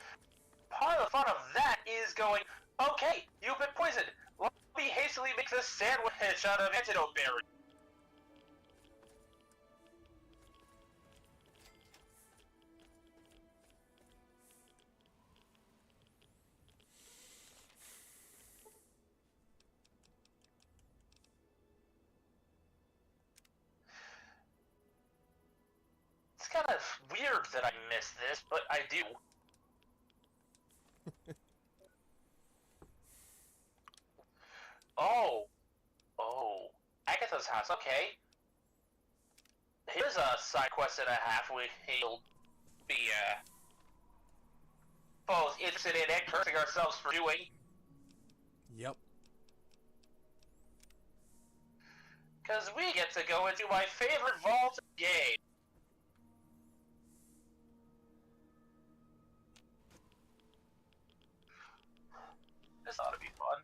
Part of the fun of that is going, okay, you've been poisoned. Let me hastily make this sandwich out of antidote berry. It's kind of weird that I missed this, but I do. Oh, Agatha's house, okay. Here's a side quest and a half we'll be, both interested in and cursing ourselves for doing. Yep. Because we get to go into my favorite vault game. This ought to be fun.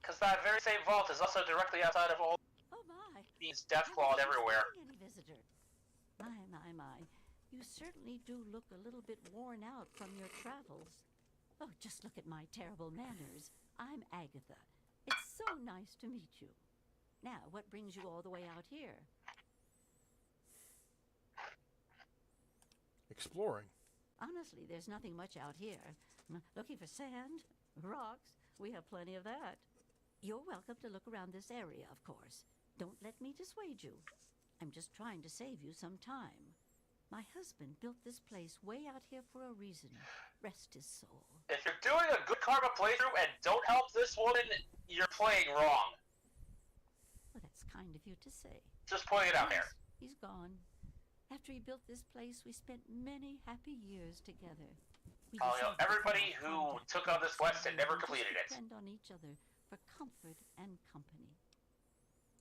Because that very same vault is also directly outside of all Oh my! these death claws everywhere. Any visitor? My. You certainly do look a little bit worn out from your travels. Oh, just look at my terrible manners. I'm Agatha. It's so nice to meet you. Now, what brings you all the way out here? Exploring. Honestly, there's nothing much out here. Looking for sand? Rocks? We have plenty of that. You're welcome to look around this area, of course. Don't let me dissuade you. I'm just trying to save you some time. My husband built this place way out here for a reason. Rest his soul. If you're doing a good karma playthrough and don't help this woman, you're playing wrong. Well, that's kind of you to say. Just putting it out there. He's gone. After he built this place, we spent many happy years together. Everybody who took on this quest and never completed it. Depend on each other for comfort and company.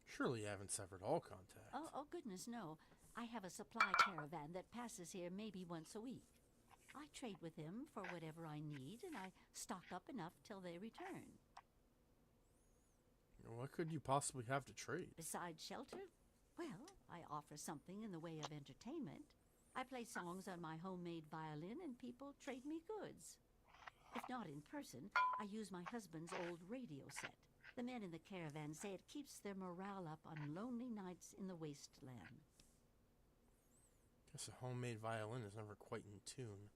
Surely you haven't severed all contact. Oh, goodness, no. I have a supply caravan that passes here maybe once a week. I trade with them for whatever I need, and I stock up enough till they return. What could you possibly have to trade? Besides shelter? Well, I offer something in the way of entertainment. I play songs on my homemade violin, and people trade me goods. If not in person, I use my husband's old radio set. The men in the caravan say it keeps their morale up on lonely nights in the Wasteland. Guess a homemade violin is never quite in tune.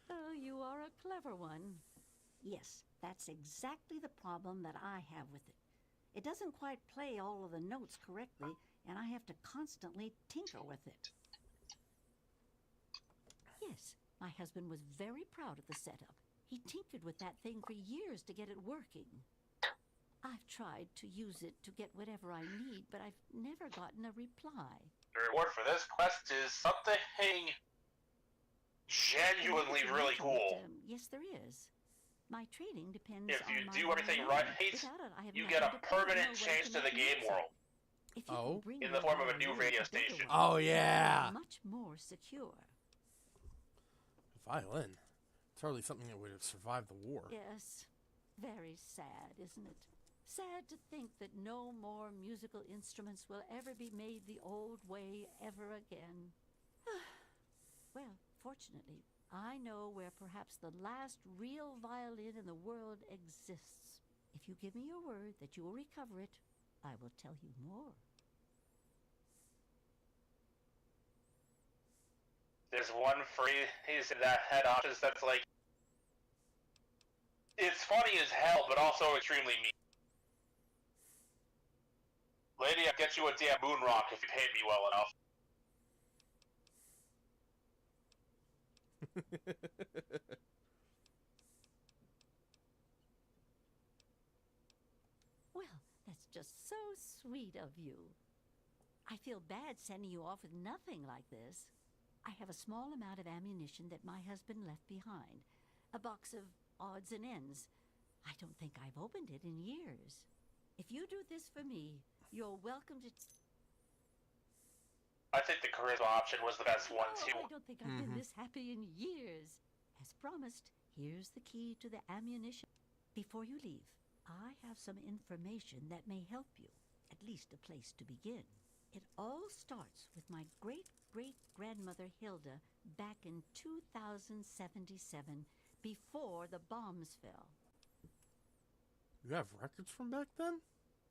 Oh, you are a clever one. Yes, that's exactly the problem that I have with it. It doesn't quite play all of the notes correctly, and I have to constantly tinker with it. Yes, my husband was very proud of the setup. He tinkered with that thing for years to get it working. I've tried to use it to get whatever I need, but I've never gotten a reply. The reward for this quest is something genuinely really cool. Yes, there is. My trading depends If on you my do everything right, you get a permanent change to the game world. If you Oh? can bring In the your form of a new violin radio to bigger station. ones, Oh, yeah. much more secure. Violin. It's hardly something that would have survived the war. Yes, very sad, isn't it? Sad to think that no more musical instruments will ever be made the old way ever again. Well, fortunately, I know where perhaps the last real violin in the world exists. If you give me your word that you will recover it, I will tell you more. There's one phrase in that head office that's like, it's funny as hell, but also extremely mean. Lady, I'll get you a damn moon rock if you pay me well enough. Well, that's just so sweet of you. I feel bad sending you off with nothing like this. I have a small amount of ammunition that my husband left behind. A box of odds and ends. I don't think I've opened it in years. If you do this for me, you're welcome to... I think the charisma option was the best one, too. I don't think I've been this happy in years. As promised, here's the key to the ammunition. Before you leave, I have some information that may help you. At least a place to begin. It all starts with my great-great-grandmother Hilda back in 2077, before the bombs fell. You have records from back then?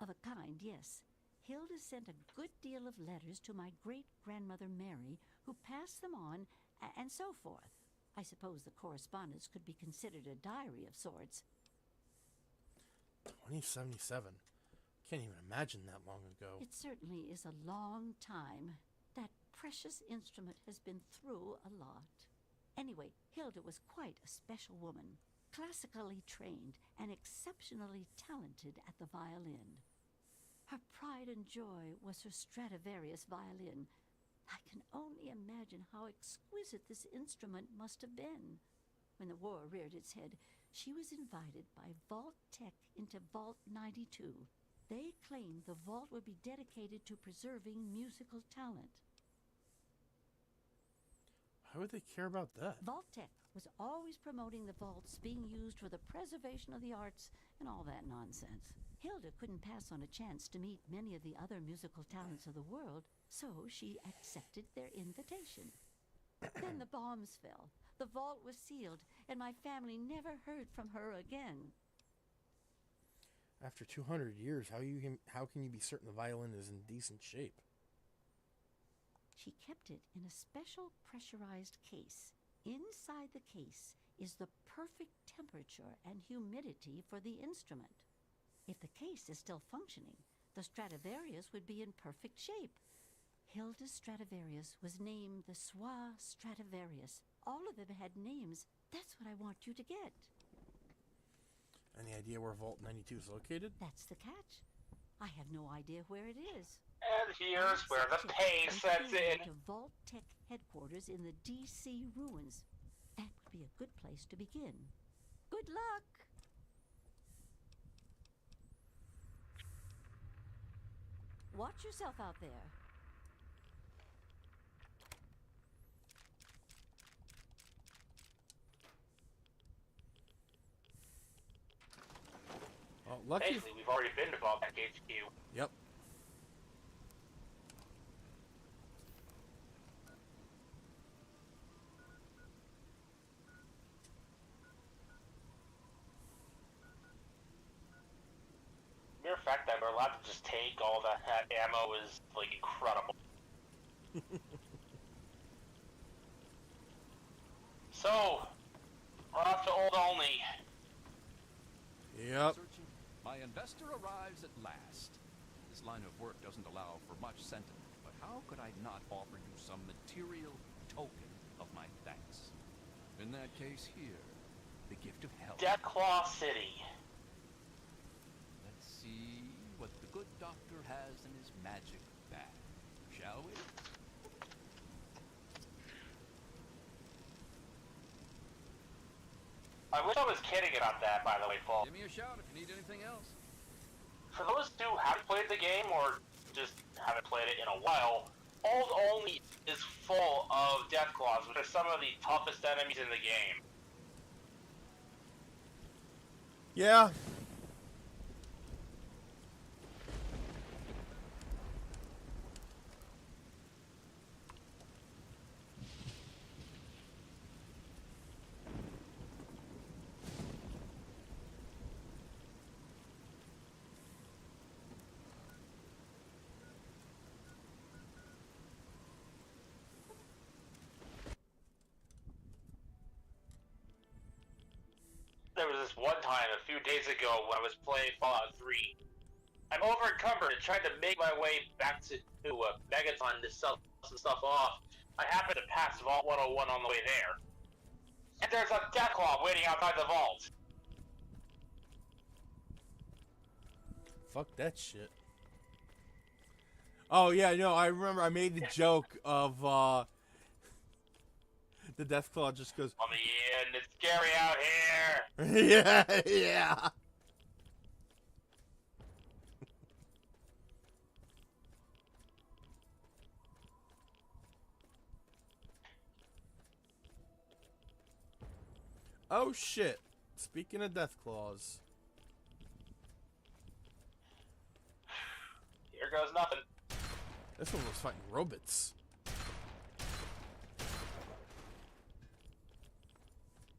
Of a kind, yes. Hilda sent a good deal of letters to my great-grandmother Mary, who passed them on, and so forth. I suppose the correspondence could be considered a diary of sorts. 2077. Can't even imagine that long ago. It certainly is a long time. That precious instrument has been through a lot. Anyway, Hilda was quite a special woman, classically trained and exceptionally talented at the violin. Her pride and joy was her Stradivarius violin. I can only imagine how exquisite this instrument must have been. When the war reared its head, she was invited by Vault Tech into Vault 92. They claimed the vault would be dedicated to preserving musical talent. Why would they care about that? Vault Tech was always promoting the vaults being used for the preservation of the arts and all that nonsense. Hilda couldn't pass on a chance to meet many of the other musical talents of the world, so she accepted their invitation. Then the bombs fell, the vault was sealed, and my family never heard from her again. After 200 years, how can you be certain the violin is in decent shape? He kept it in a special pressurized case. Inside the case is the perfect temperature and humidity for the instrument. If the case is still functioning, the Stradivarius would be in perfect shape. Hilda's Stradivarius was named the Swa Stradivarius. All of them had names. That's what I want you to get. Any idea where Vault 92 is located? That's the catch. I have no idea where it is. And here's where the pain sets in. To Vault Tech headquarters in the DC ruins. That would be a good place to begin. Good luck! Watch yourself out there. Oh, lucky. Basically, we've already been to Vault Tech HQ. Yep. Mere fact that we're allowed to just take all that ammo is, like, incredible. So, we're off to Old Olney. Yep. Searching. My investor arrives at last. This line of work doesn't allow for much sentiment, but how could I not offer you some material token of my thanks? In that case here, the gift of health. Deathclaw City. Let's see what the good doctor has in his magic bag, shall we? I wish I was kidding about that, by the way, Paul. Give me a shout if you need anything else. For those who haven't played the game or just haven't played it in a while, Old Olney is full of Deathclaws, which are some of the toughest enemies in the game. Yeah. There was this one time a few days ago when I was playing Fallout 3. I'm over encumbered and trying to make my way back to Megaton to sell some stuff off. I happen to pass Vault 101 on the way there. And there's a Deathclaw waiting outside the vault. Fuck that shit. Oh yeah, no, I remember I made the joke of the Deathclaw just goes, Let me in, it's scary out here. yeah, yeah. Oh shit. Speaking of Deathclaws. Here goes nothing. This one was fighting robots.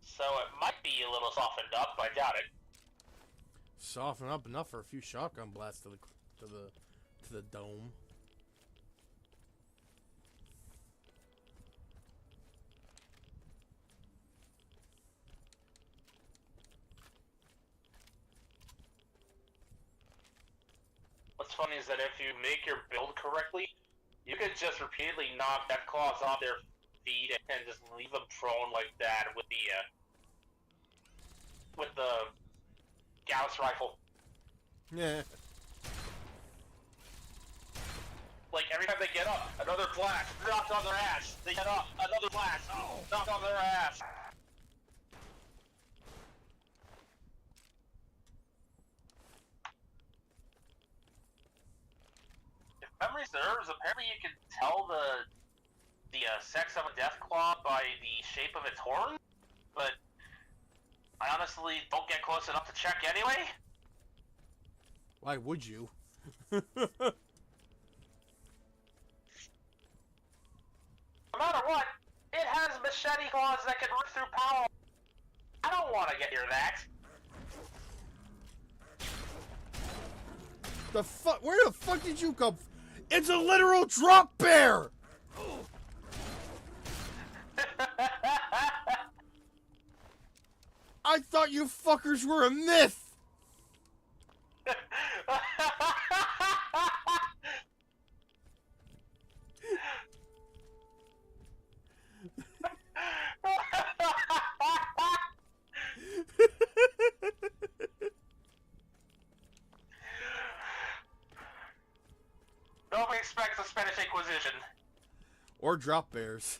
So it might be a little softened up, but I doubt it. Soften up enough for a few shotgun blasts to the dome. What's funny is that if you make your build correctly, you can just repeatedly knock Deathclaws off their feet and just leave them prone like that with the Gauss rifle. Yeah. Like every time they get up, another blast, knocked on their ass. They get up, another blast, knocked on their ass. If memory serves, apparently you can tell the sex of a Deathclaw by the shape of its horn, but I honestly don't get close enough to check anyway. Why would you? No matter what, it has machete claws that can rip through power. I don't want to get near that. The fuck? Where the fuck did you come from? It's a literal drop bear! I thought you fuckers were a myth! Nobody expects the Spanish Inquisition. Or drop bears.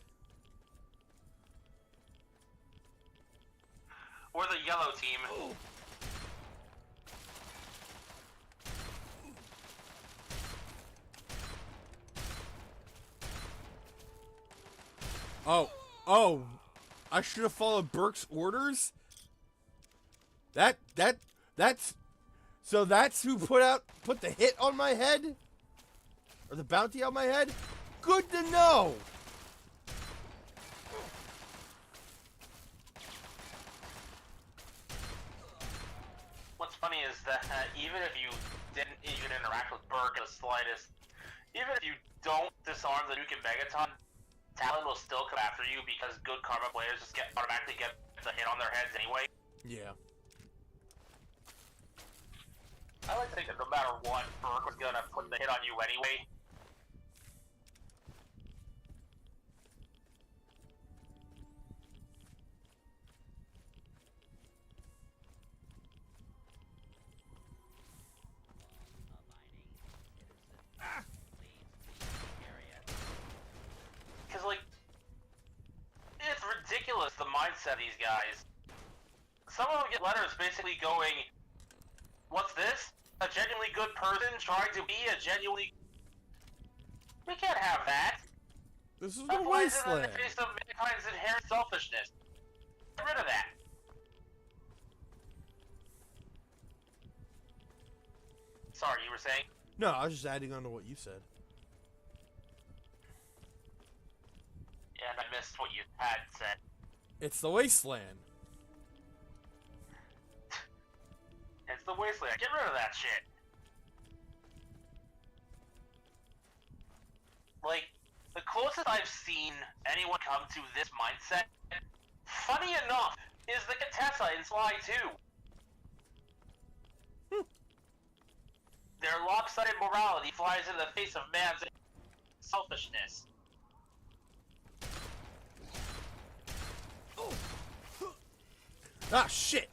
Or the yellow team. Oh, I should have followed Burke's orders? That's who put the hit on my head? Or the bounty on my head? Good to know! What's funny is that even if you didn't even interact with Burke in the slightest, even if you don't disarm the Nuke and Megaton, Talon will still come after you because good karma players just automatically get the hit on their heads anyway. Yeah. I like to think that no matter what, Burke was gonna put the hit on you anyway. Because, like, it's ridiculous, the mindset of these guys. Some of them get letters basically going, what's this? A genuinely good person trying to be a genuinely... We can't have that. This is That the flies in wasteland. the face of mankind's inherent selfishness. Get rid of that. Sorry, you were saying? No, I was just adding on to what you said. Yeah, and I missed what you had said. It's the wasteland. It's the Wasteland. Get rid of that shit. Like, the closest I've seen anyone come to this mindset, funny enough, is the Contessa in Sly 2. Their lopsided morality flies in the face of man's selfishness. Ah, shit!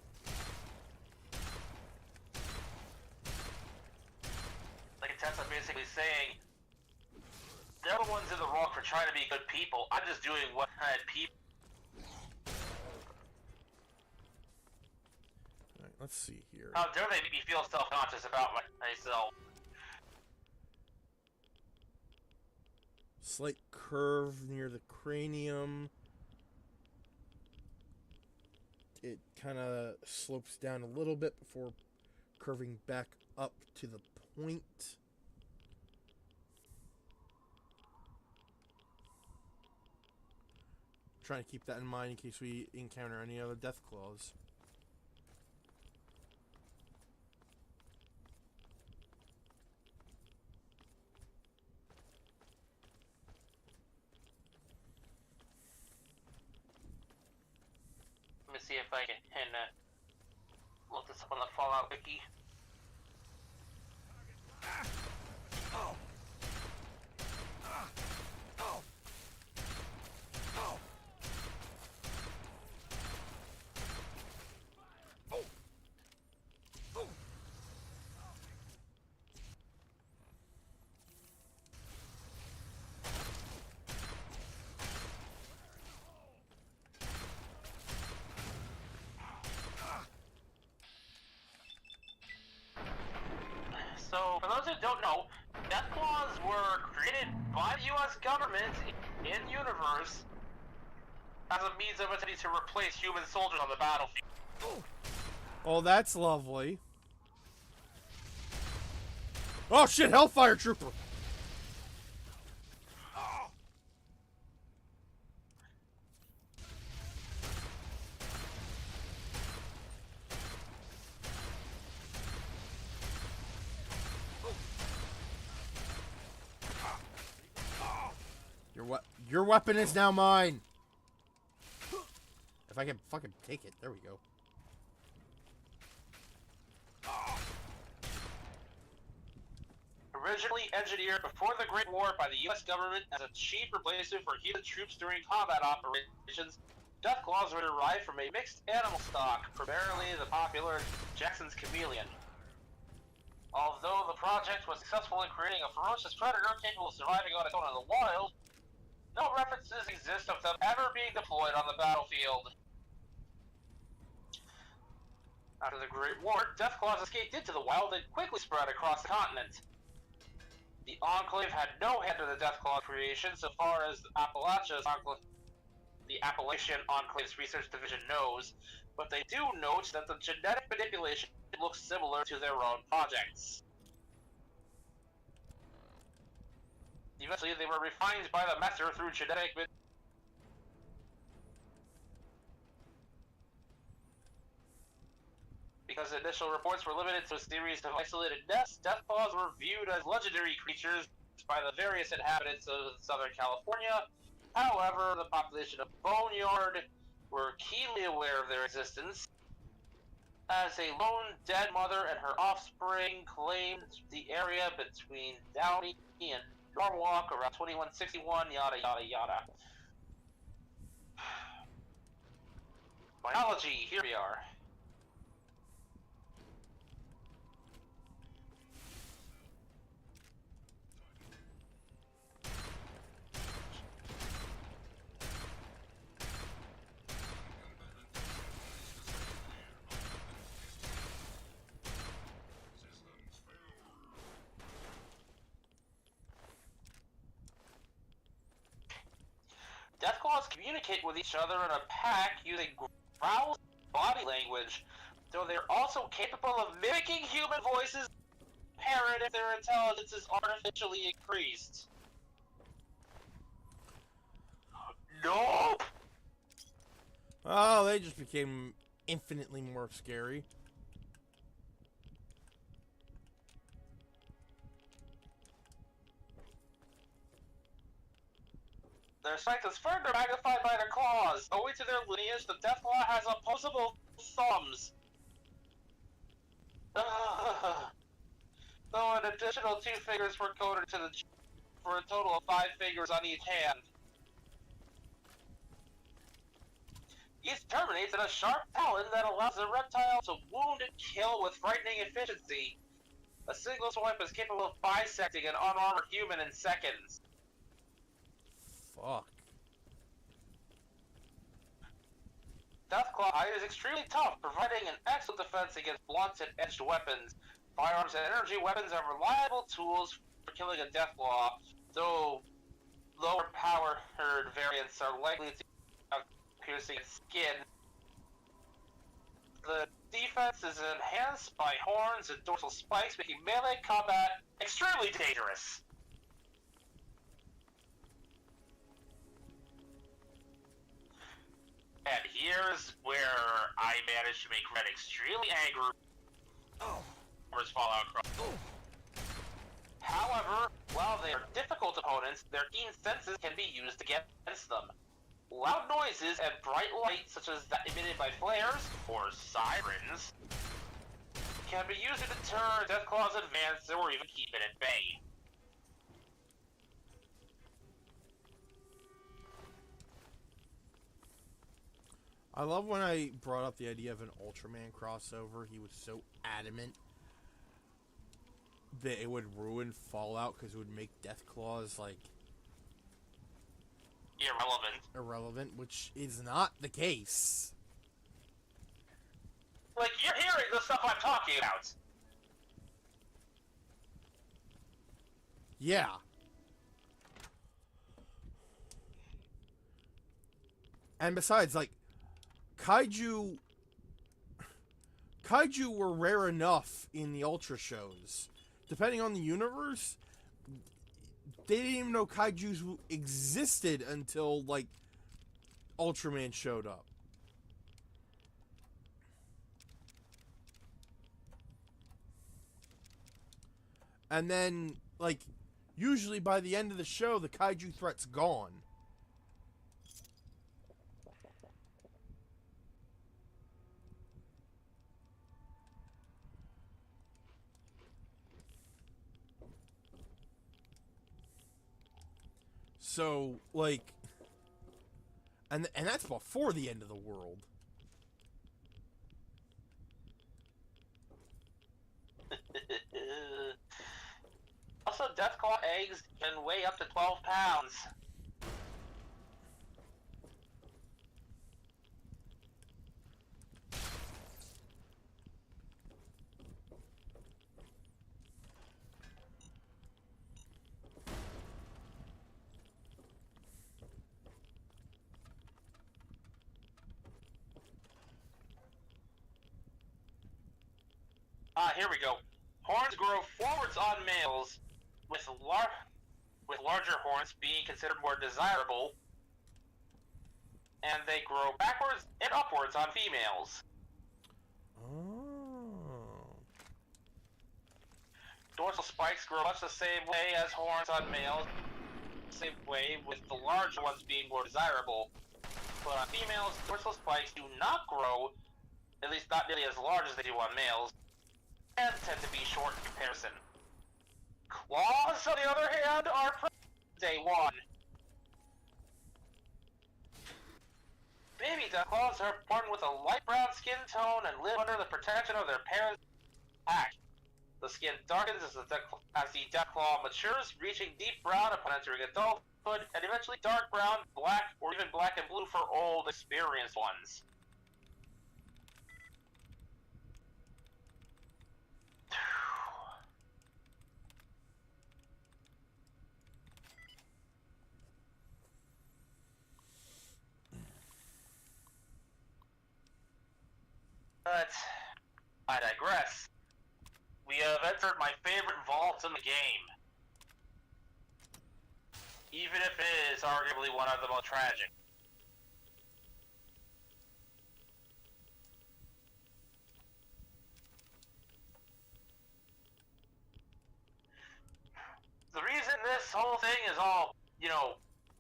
The Contessa basically saying, they're the ones in the wrong for trying to be good people. I'm just doing what people... Alright, let's see here. How dare they make me feel self-conscious about myself? Slight curve near the cranium. It kind of slopes down a little bit before curving back up to the point. Trying to keep that in mind in case we encounter any other death claws. Let me see if I can look this up on the Fallout wiki. So, for those who don't know, death claws were created by the U.S. government in universe as a means of entity to replace human soldiers on the battlefield. Oh, that's lovely. Oh shit, Hellfire Trooper! Your weapon is now mine! If I can fucking take it, there we go. Originally engineered before the Great War by the U.S. government as a cheap replacement for human troops during combat operations, Deathclaws were derived from a mixed animal stock, primarily the popular Jackson's chameleon. Although the project was successful in creating a ferocious predator capable of surviving on its own in the wild, no references exist of them ever being deployed on the battlefield. After the Great War, Deathclaws escaped into the wild and quickly spread across the continent. The Enclave had no hand in the Deathclaw creation so far as the Appalachian Enclave's research division knows, but they do note that the genetic manipulation looks similar to their own projects. Eventually, they were refined by the Master through genetic Because initial reports were limited to a series of isolated nests, Deathclaws were viewed as legendary creatures by the various inhabitants of Southern California. However, the population of Boneyard were keenly aware of their existence, as a lone dead mother and her offspring claimed the area between Downey and Norwalk around 2161, yada yada yada. Biology, here we are. Deathclaws communicate with each other in a pack using growls and body language, though they're also capable of mimicking human voices, parrot if their intelligence is artificially increased. Nope! Oh, they just became infinitely more scary. Their strength is further magnified by their claws. Owing to their lineage, the Deathclaw has opposable thumbs. Though an additional 2 fingers were coded to for a total of 5 fingers on each hand. Each terminates in a sharp talon that allows the reptile to wound and kill with frightening efficiency. A single swipe is capable of bisecting an unarmored human in seconds. Fuck. Deathclaw hide is extremely tough, providing an excellent defense against blunt and edged weapons. Firearms and energy weapons are reliable tools for killing a Deathclaw, though lower powered variants are likely to have piercing skin. The defense is enhanced by horns and dorsal spikes, making melee combat extremely dangerous. And here's where I managed to make Red extremely angry. Fall out across. However, while they are difficult opponents, their keen senses can be used against them. Loud noises and bright light, such as that emitted by flares or sirens, can be used to deter Deathclaw's advance or even keep it at bay. I love when I brought up the idea of an Ultraman crossover. He was so adamant that it would ruin Fallout because it would make Deathclaws, like, irrelevant, which is not the case. Like, you're hearing the stuff I'm talking about. Yeah. And besides, like, Kaiju were rare enough in the Ultra shows. Depending on the universe, they didn't even know Kaijus existed until, like, Ultraman showed up. And then, like, usually by the end of the show, the Kaiju threat's gone. So, like, and that's before the end of the world. Also, Deathclaw eggs can weigh up to 12 pounds. Here we go. Horns grow forwards on males, with larger horns being considered more desirable, and they grow backwards and upwards on females. Oh. Dorsal spikes grow much the same way as horns on males, same way with the larger ones being more desirable. But on females, dorsal spikes do not grow, at least not nearly as large as they do on males, and tend to be short in comparison. Claws, on the other hand, are day one. Baby Deathclaws are born with a light brown skin tone and live under the protection of their parents' pack. The skin darkens as the Deathclaw matures, reaching deep brown upon entering adulthood, and eventually dark brown, black, or even black and blue for old, experienced ones. But I digress. We have entered my favorite vault in the game. Even if it is arguably one of the most tragic. The reason this whole thing is all,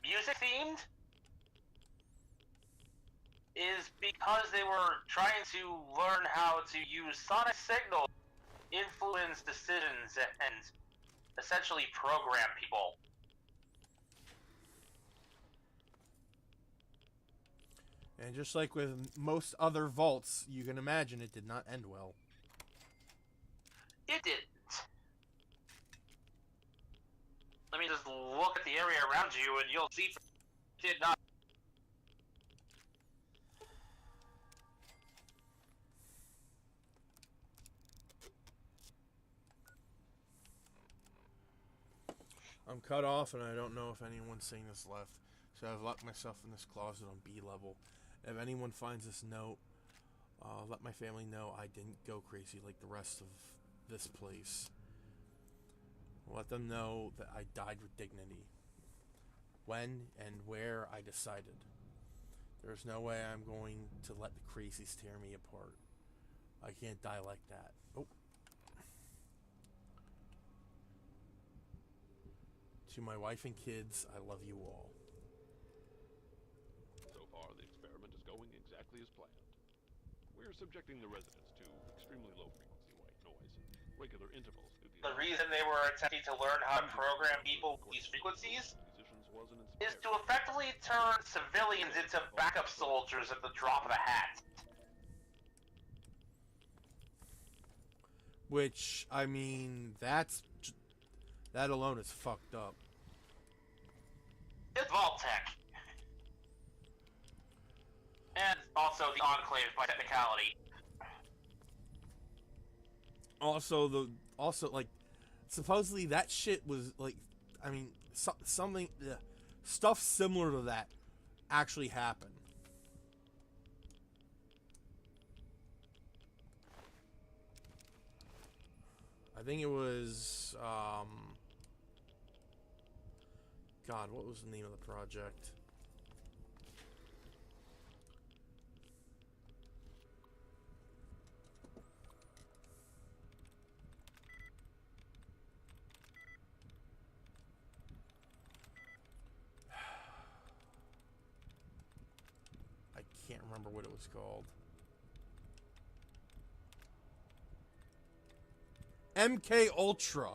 music themed is because they were trying to learn how to use sonic signals to influence decisions and essentially program people. And just like with most other vaults, you can imagine it did not end well. It didn't. Let me just look at the area around you and you'll see it did not. I'm cut off, and I don't know if anyone's seeing this left. So I've locked myself in this closet on B level. If anyone finds this note, let my family know I didn't go crazy like the rest of this place. Let them know that I died with dignity. When and where I decided. There's no way I'm going to let the crazies tear me apart. I can't die like that. Oh. To my wife and kids, I love you all. So far, the experiment is going exactly as planned. We're subjecting the residents to extremely low-frequency white noise, regular intervals. The reason they were attempting to learn how to program people with these frequencies is to effectively turn civilians into backup soldiers at the drop of a hat. Which, I mean, that alone is fucked up. It's Vault-Tec. And also the Enclave by technicality. Also, like, supposedly that shit was, like, I mean, something, stuff similar to that actually happened. I think it was, God, what was the name of the project? I can't remember what it was called. MK Ultra.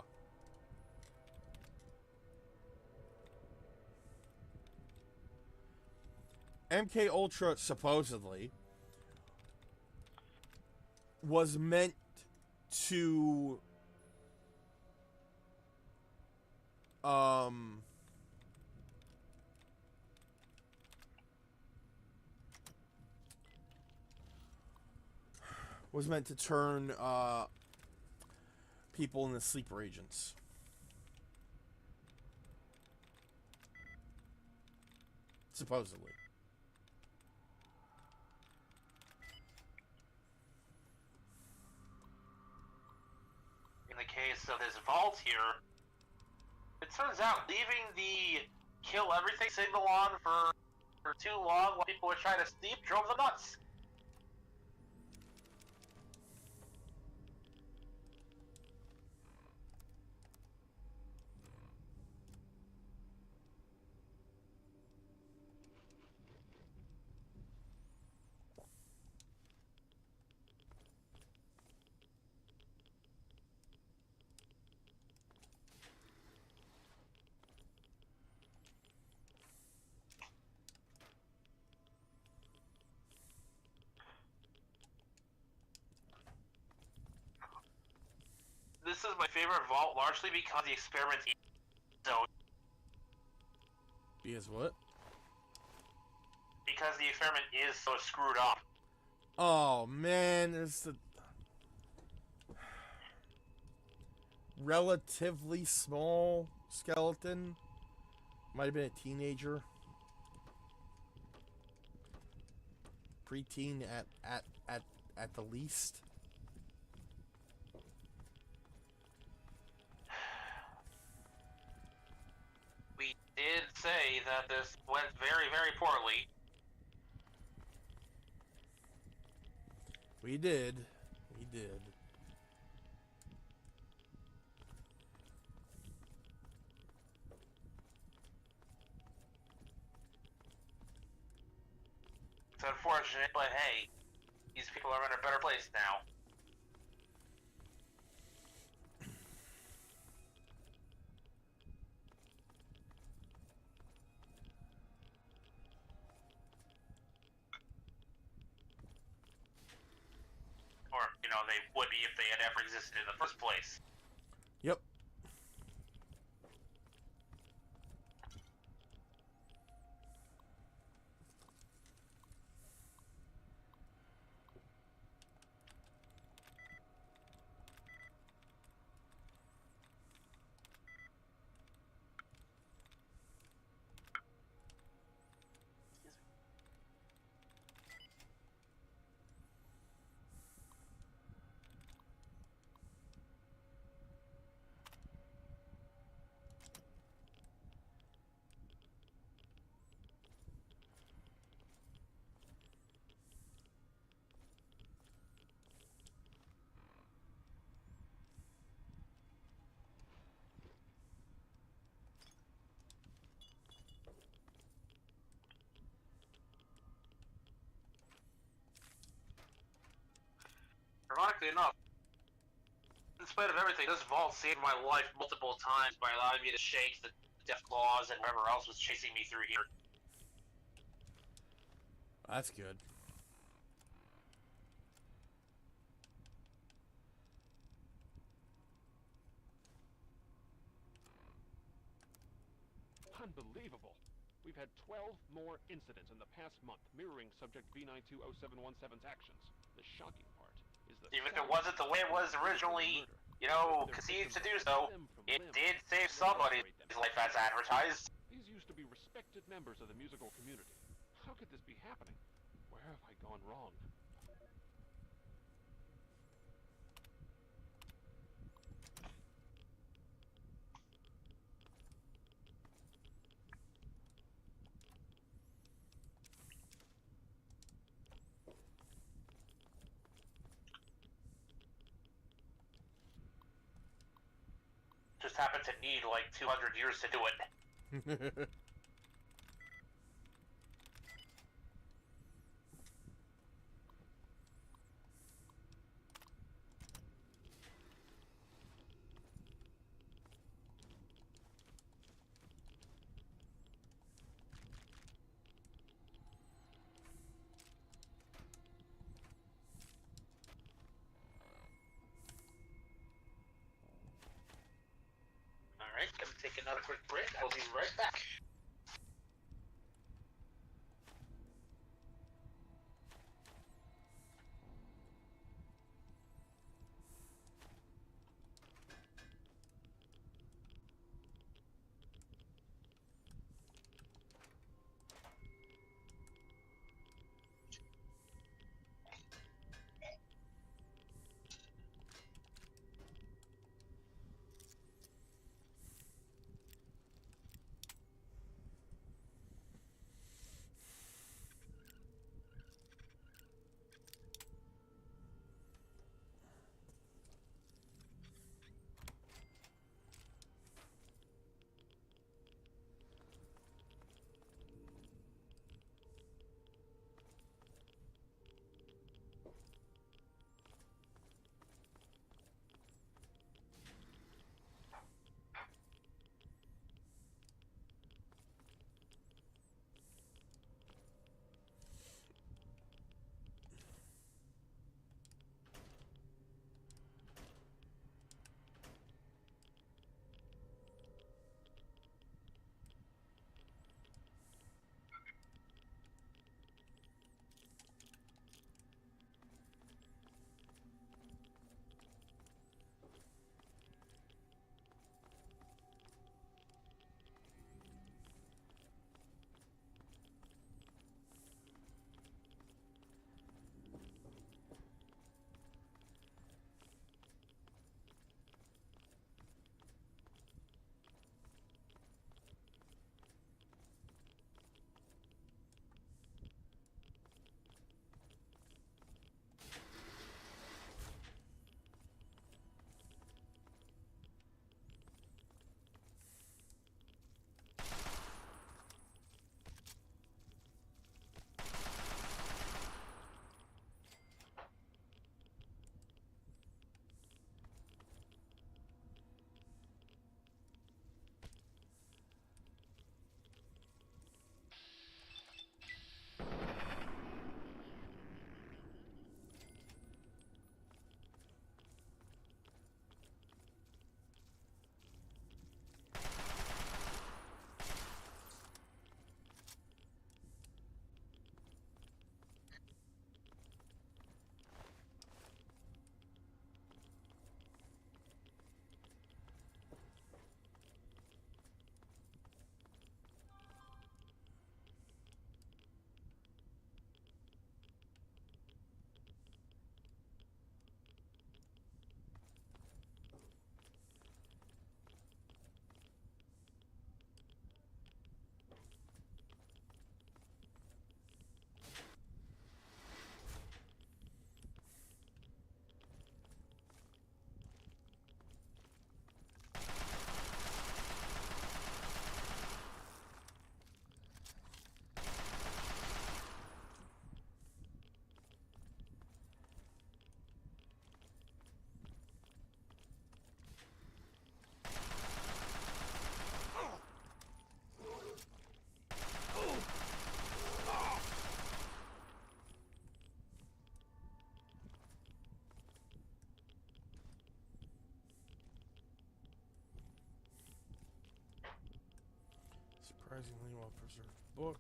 MK Ultra supposedly was meant to turn people into sleeper agents. Supposedly. In the case of this vault here, it turns out leaving the kill everything signal on for too long while people were trying to sleep drove them nuts. This is my favorite vault, largely because the experiment is so... Because what? Because the experiment is so screwed up. Oh, man, there's the... relatively small skeleton. Might have been a teenager. Preteen at the least. We did say that this went very, very poorly. We did. We did. It's unfortunate, but hey, these people are in a better place now. Or, you know, they would be if they had ever existed in the first place. Yep. Ironically enough, in spite of everything, this vault saved my life multiple times by allowing me to shake the death claws and whatever else was chasing me through here. That's good. Unbelievable. We've had 12 more incidents in the past month mirroring Subject V920717's actions. The shocking part is that Even if it wasn't the way it was originally, you know, conceived to do so, it did save somebody's life as advertised. These used to be respected members of the musical community. How could this be happening? Where have I gone wrong? Just happened to need like 200 years to do it. take another quick break. I'll be right back. Surprisingly well preserved book.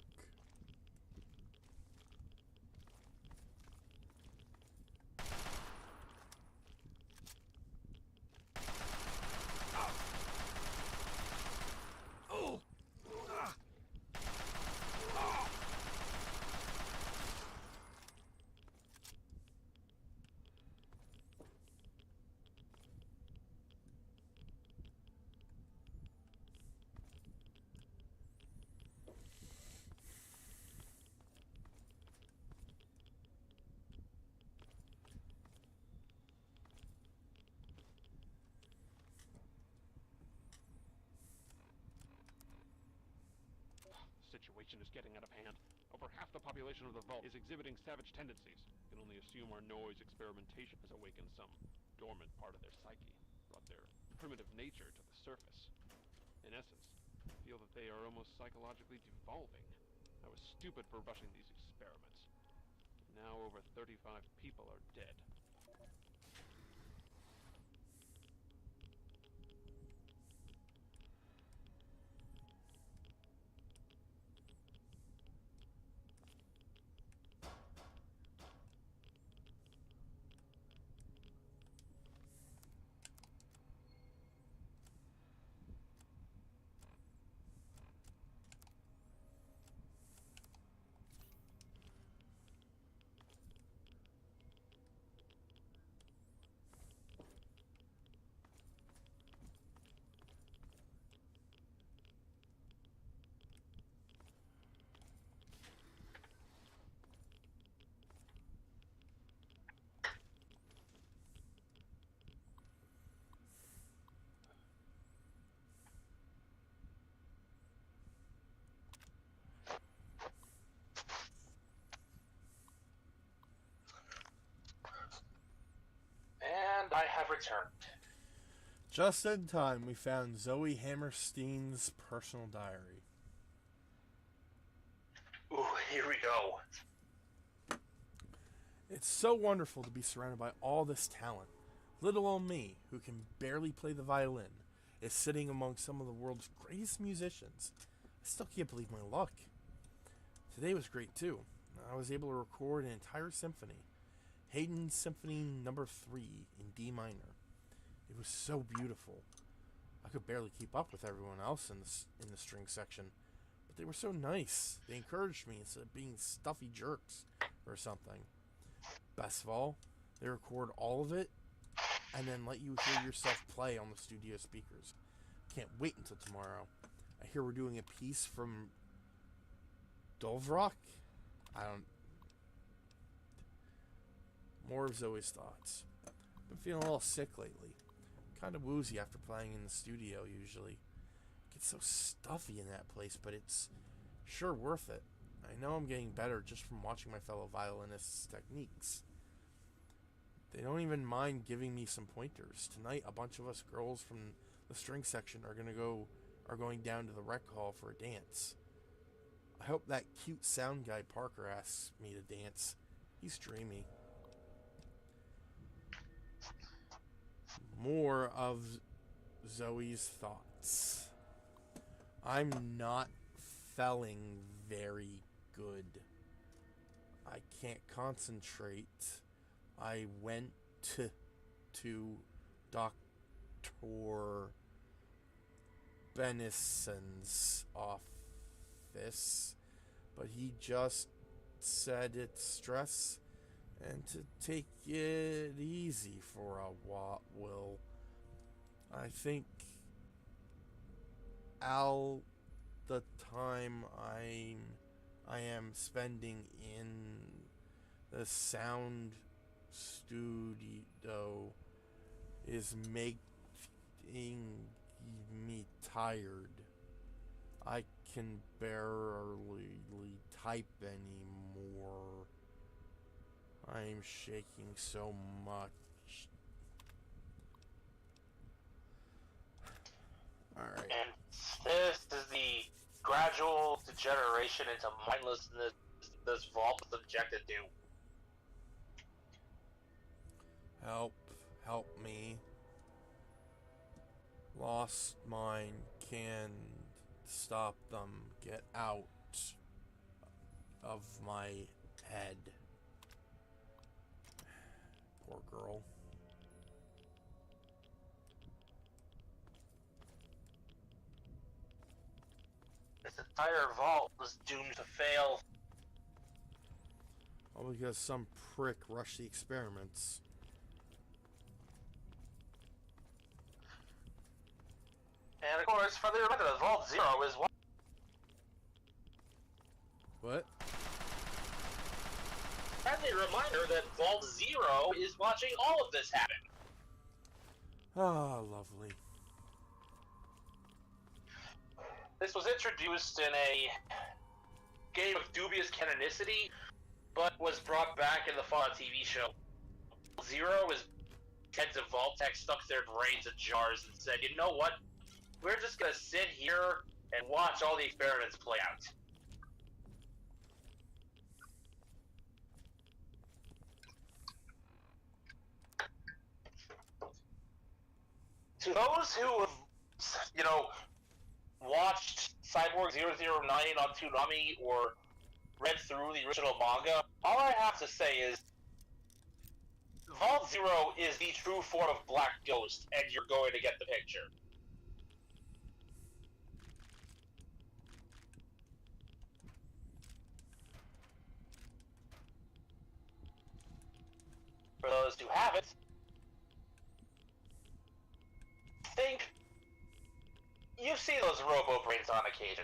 Situation is getting out of hand. Over half the population of the vault is exhibiting savage tendencies. Can only assume our noise experimentation has awakened some dormant part of their psyche, brought their primitive nature to the surface. In essence, I feel that they are almost psychologically devolving. I was stupid for rushing these experiments. Now over 35 people are dead. returned. Just in time, we found Zoe Hammerstein's personal diary. Ooh, here we go. It's so wonderful to be surrounded by all this talent. Little old me, who can barely play the violin, is sitting among some of the world's greatest musicians. I still can't believe my luck. Today was great too. I was able to record an entire symphony, Haydn's Symphony No. 3 in D minor. It was so beautiful. I could barely keep up with everyone else in the string section, but they were so nice. They encouraged me instead of being stuffy jerks or something. Best of all, they record all of it and then let you hear yourself play on the studio speakers. Can't wait until tomorrow. I hear we're doing a piece from Dovrock? More of Zoe's thoughts. Been feeling a little sick lately. Kind of woozy after playing in the studio usually. It gets so stuffy in that place, but it's sure worth it. I know I'm getting better just from watching my fellow violinists' techniques. They don't even mind giving me some pointers. Tonight, a bunch of us girls from the string section are going down to the rec hall for a dance. I hope that cute sound guy Parker asks me to dance. He's dreamy. More of Zoe's thoughts. I'm not feeling very good. I can't concentrate. I went to Dr. Benison's office, but he just said it's stress and to take it easy for a while. I think the time I am spending in the sound studio is making me tired. I can barely type anymore. I'm shaking so much. Alright. And this is the gradual degeneration into mindlessness this vault is subjected to. Help me. Lost mind, can stop them. Get out of my head. Poor girl. This entire vault was doomed to fail. All because some prick rushed the experiments. And of course, for the reminder, Vault Zero is one. What? Friendly reminder that Vault Zero is watching all of this happen. Ah, lovely. This was introduced in a game of dubious canonicity, but was brought back in the fall TV show. Zero is heads of Vault Tech stuck their brains in jars and said, you know what? We're just gonna sit here and watch all the experiments play out. To those who have, watched Cyborg 009 on Toonami or read through the original manga, all I have to say is Vault Zero is the true form of Black Ghost, and you're going to get the picture. For those who haven't, think you've seen those robo-brains on occasion.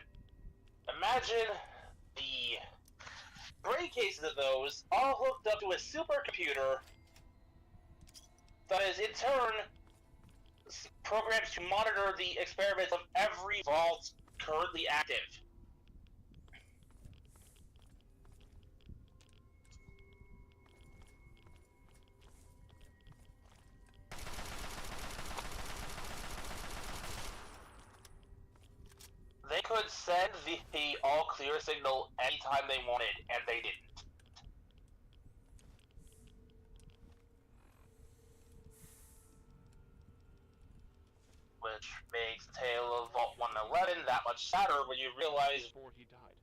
Imagine the brain cases of those all hooked up to a supercomputer that is in turn programmed to monitor the experiments of every vault currently active. send the all clear signal anytime they wanted, and they didn't. Which makes the tale of Vault 111 that much sadder when you realize Before he died,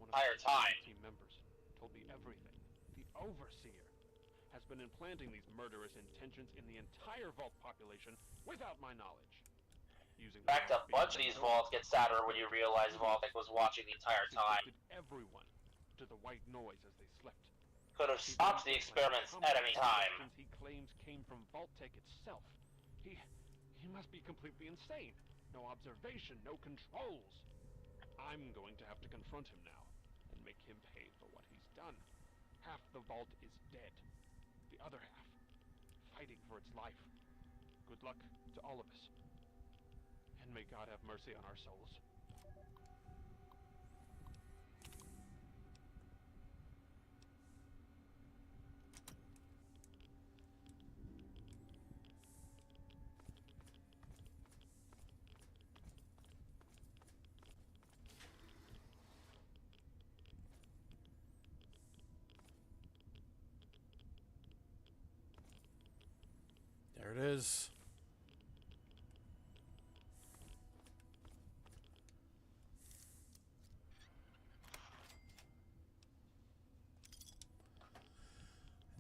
one of entire the time. team members told me everything. The Overseer has been implanting these murderous intentions in the entire Vault population without my knowledge. In fact, a bunch of these vaults get sadder when you realize Vaultic was watching the entire time. Everyone to the white noise as they slept. Could have stopped the experiments at any time. He claims came from Vault-Tec itself. He must be completely insane. No observation, no controls. I'm going to have to confront him now and make him pay for what he's done. Half the Vault is dead. The other half fighting for its life. Good luck to all of us. And may God have mercy on our souls. There it is.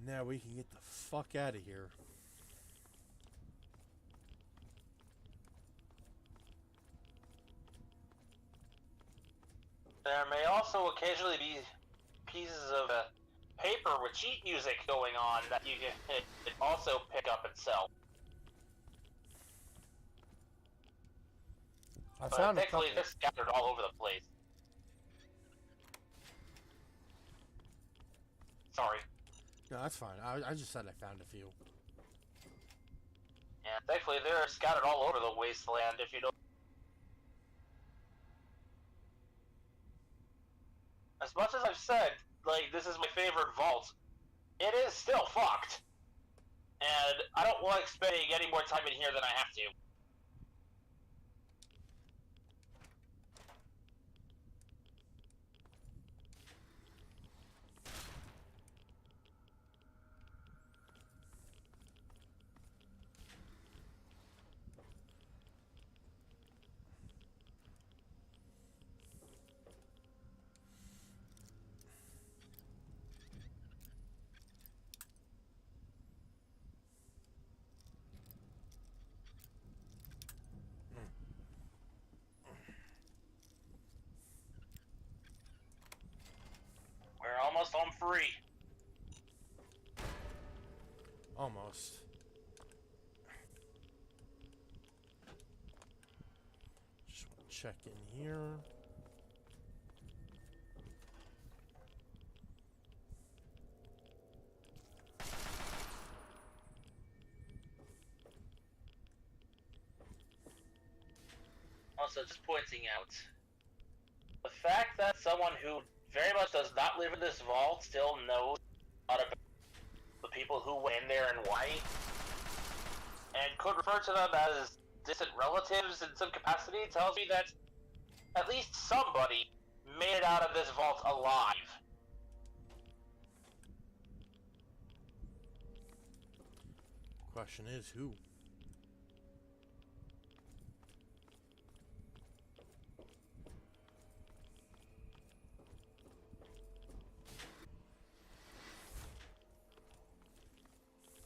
Now we can get the fuck out of here. There may also occasionally be pieces of paper with cheat music going on that you can also pick up and sell. I found a couple. Thankfully, they're scattered all over the place. Sorry. No, that's fine. I just said I found a few. Yeah, thankfully they're scattered all over the Wasteland, if you know. As much as I've said, like, this is my favorite vault, it is still fucked. And I don't like spending any more time in here than I have to. We're almost home free. Almost. Just want to check in here. Also, just pointing out, the fact that someone who very much does not live in this vault still knows a lot about the people who went in there and why, and could refer to them as distant relatives in some capacity, tells me that at least somebody made it out of this vault alive. Question is who?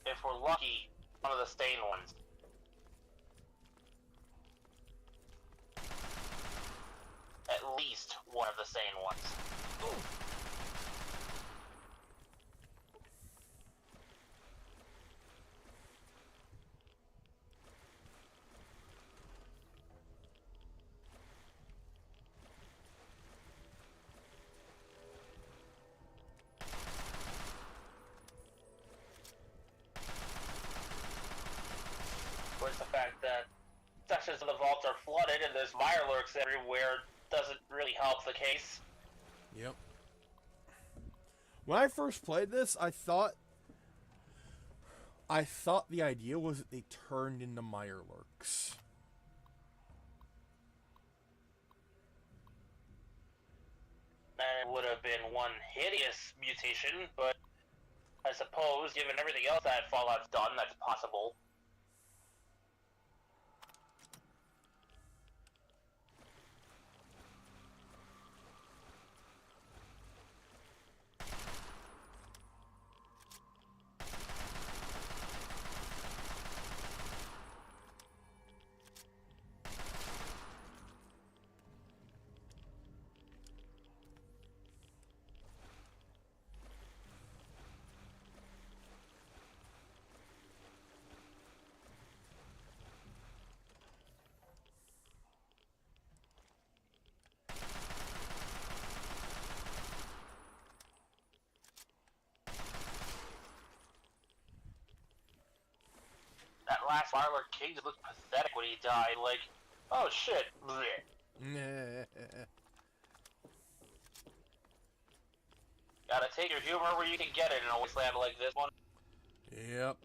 If we're lucky, one of the stained ones. At least one of the sane ones. Whereas the fact that sections of the vault are flooded and there's mirelurks everywhere doesn't really help the case. Yep. When I first played this, I thought the idea was that they turned into mirelurks. Wasteland would have been one hideous mutation, but I suppose, given everything else that Fallout's done, that's possible. That last Firelord King just looked pathetic when he died, like, oh shit. Gotta take your humor where you can get it in a wasteland like this one. Yep.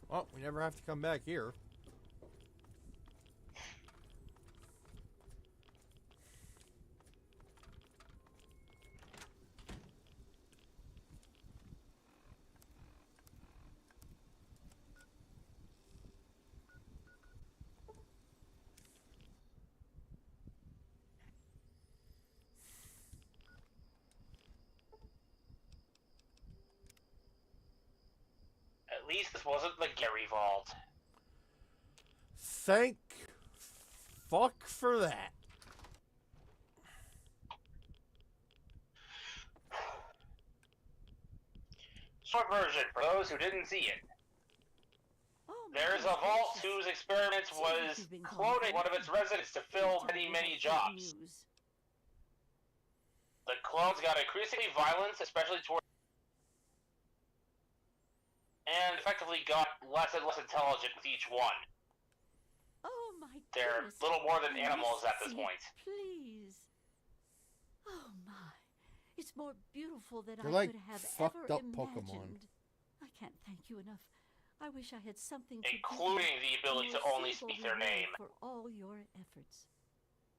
Well, we never have to come back here. At least this wasn't the Gary Vault. Thank fuck for that. Short version, for those who didn't see it. Oh, There's a vault whose experiment was cloning one of its residents to fill many jobs. The clones got increasingly violent, especially toward, and effectively got less and less intelligent with each one. Oh my They're goodness. little more than I animals must at this see it, point. Please. Oh my. It's more beautiful than They're I like could have fucked ever up imagined. Pokemon. I can't thank you enough. I wish I had something to Including give the you, ability to your only single speak their reward name. for all your efforts.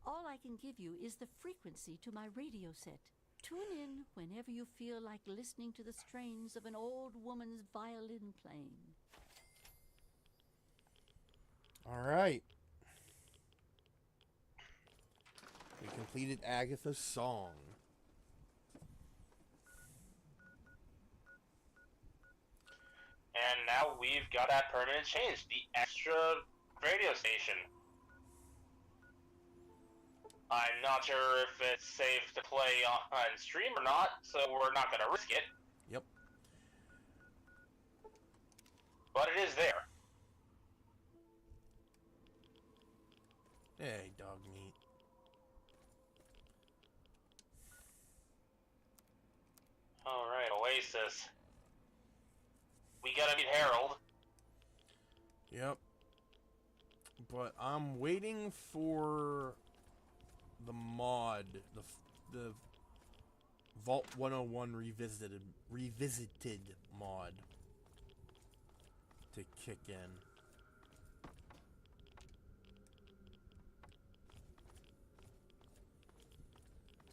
All I can give you is the frequency to my radio set. Tune in whenever you feel like listening to the strains of an old woman's violin playing. All right. We completed Agatha's song. And now we've got that permanent change, the extra radio station. I'm not sure if it's safe to play on stream or not, so we're not going to risk it. Yep. But it is there. Hey, dog meat. Alright, Oasis. We gotta meet Harold. Yep. But I'm waiting for the mod, the Vault 101 revisited mod to kick in.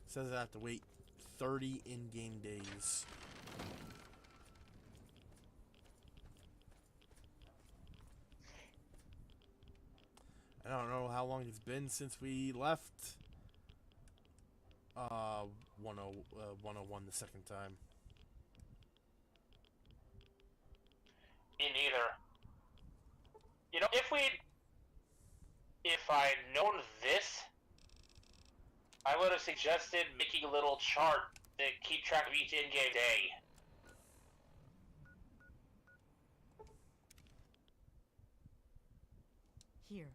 Says I have to wait 30 in-game days. I don't know how long it's been since we left 101 the second time. Me neither. You know, if I'd known this, I would have suggested making a little chart to keep track of each in-game day. Here.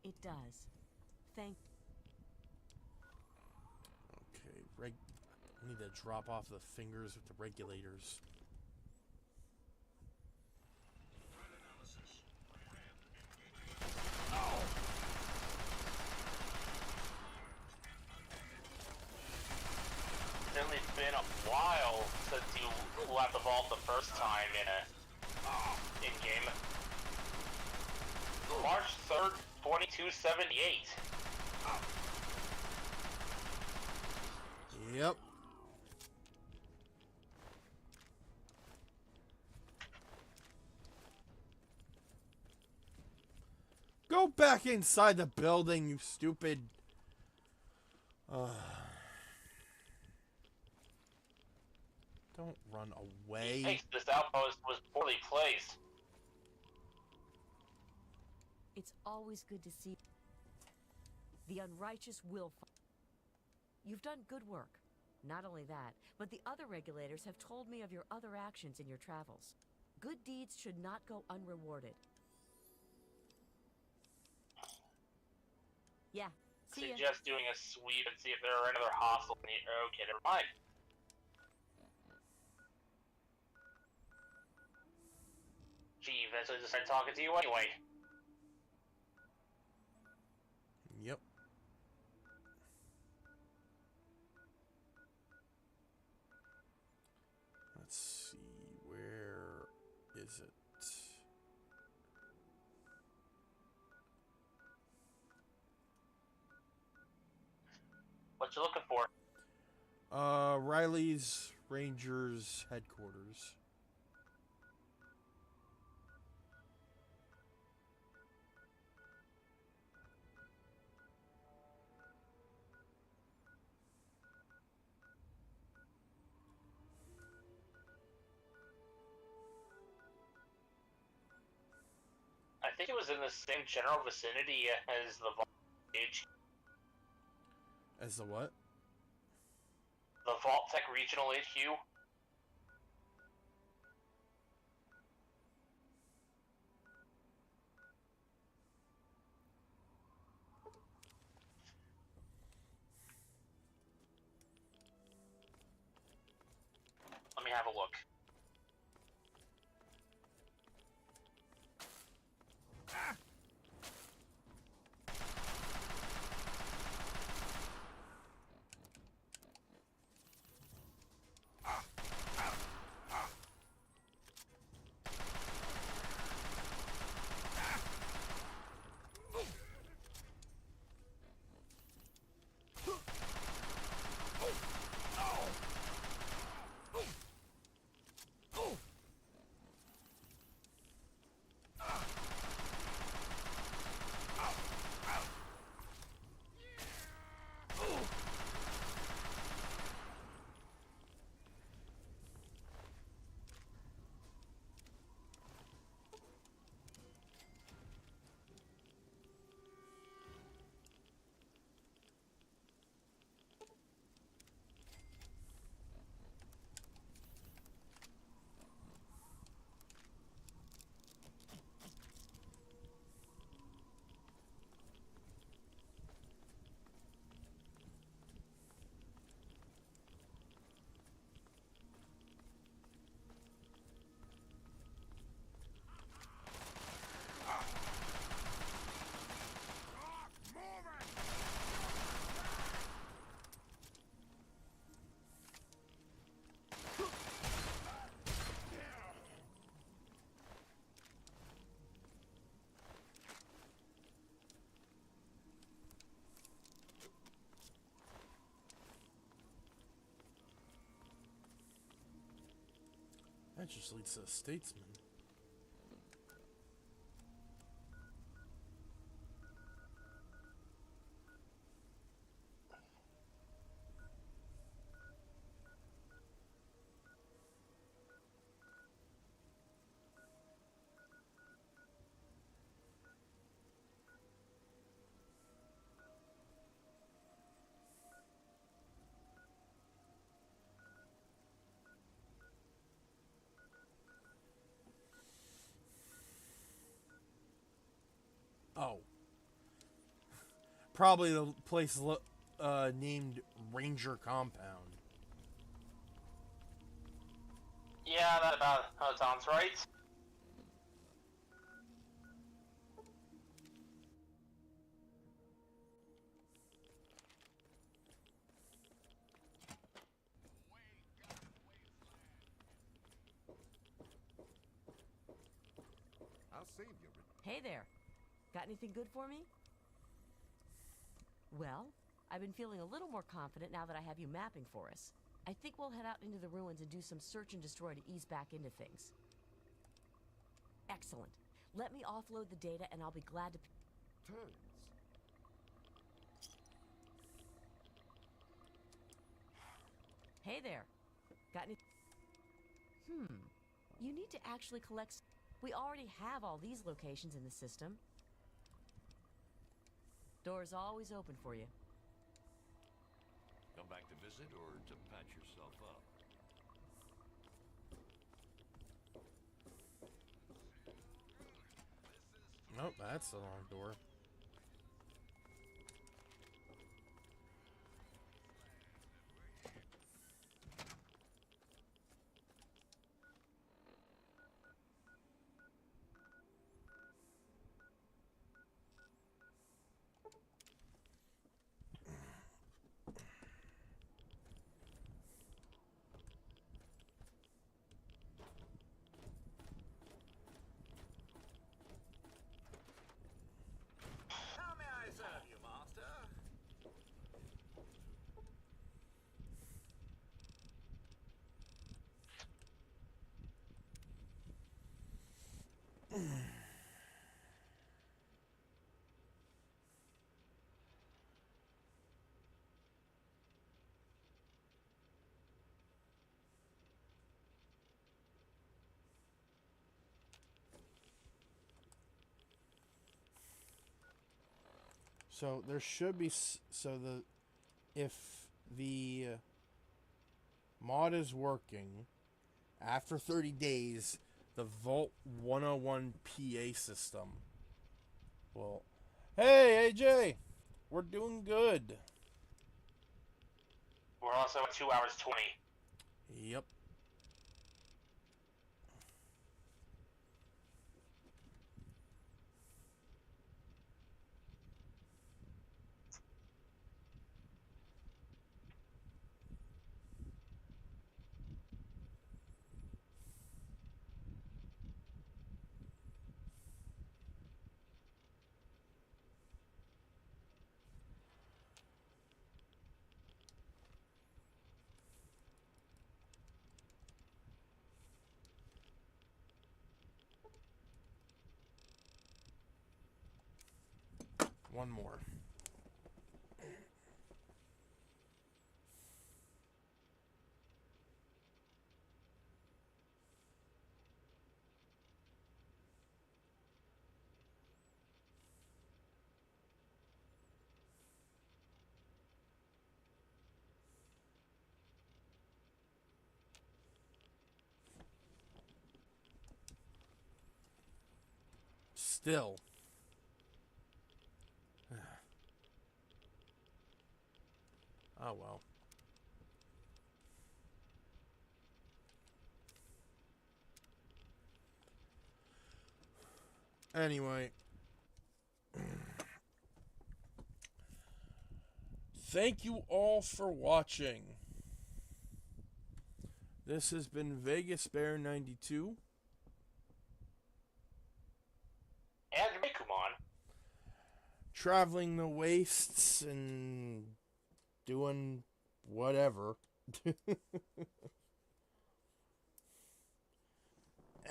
It does. Thank... Okay, I need to drop off the fingers with the regulators. It's only been a while since you left the vault the first time in game. March 3rd, 2278. Yep. Go back inside the building, you stupid. Don't run away. Hey, this outpost was poorly placed. It's always good to see the unrighteous will. You've done good work. Not only that, but the other regulators have told me of your other actions in your travels. Good deeds should not go unrewarded. Yeah, see ya. Suggest doing a sweep and see if there are any other hostile. Okay, never mind. Gee, eventually decided talking to you anyway. Yep. Let's see, where is it? What you looking for? Riley's Rangers headquarters. I think it was in the same general vicinity as the Vault HQ. As the what? The Vault Tech Regional HQ. Let me have a look. That just leads to a statesman. Oh. Probably the place named Ranger Compound. Yeah, that about sounds right. I'll save you. Hey there. Got anything good for me? Well, I've been feeling a little more confident now that I have you mapping for us. I think we'll head out into the ruins and do some search and destroy to ease back into things. Excellent. Let me offload the data and I'll be glad to... Turns. Hey there. Got any... You need to actually collect... We already have all these locations in the system. Door's always open for you. Come back to visit or to patch yourself up? Nope, that's the wrong door. How may I serve you, master? So there should be if the mod is working after 30 days, the Vault 101 PA system will. Hey AJ, we're doing good. We're also at 2 hours 20. Yep. One more. Still. Oh well. Anyway. Thank you all for watching. This has been Vegas Bear 92. And Rikumon. Traveling the wastes and doing whatever.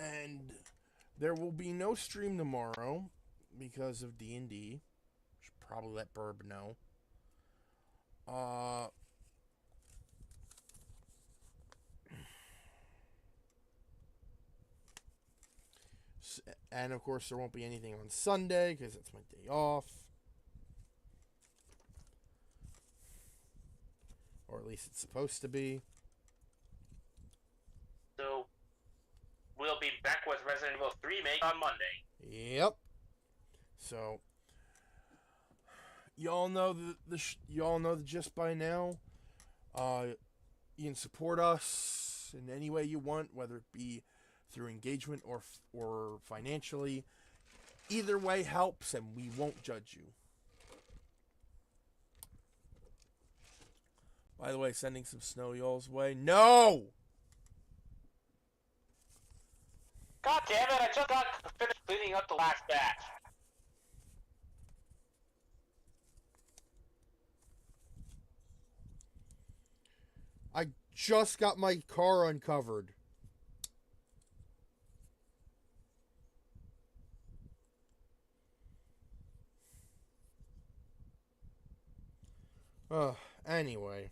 And there will be no stream tomorrow because of D&D. Should probably let Burb know. And of course there won't be anything on Sunday because it's my day off. Or at least it's supposed to be. So, we'll be back with Resident Evil 3 Remake on Monday. Yep. So, y'all know the gist by now. You can support us in any way you want, whether it be through engagement or financially. Either way helps, and we won't judge you. By the way, sending some snow y'all's way. No! God damn it, I just got finished cleaning up the last batch. I just got my car uncovered. Anyway.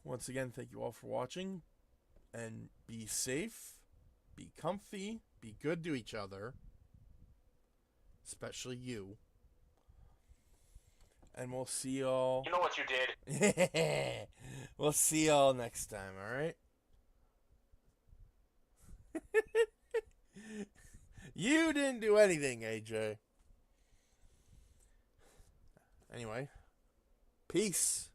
Once again, thank you all for watching. And be safe, be comfy, be good to each other. Especially you. And we'll see y'all. You know what you did. We'll see y'all next time, alright? You didn't do anything, AJ. Anyway. Peace.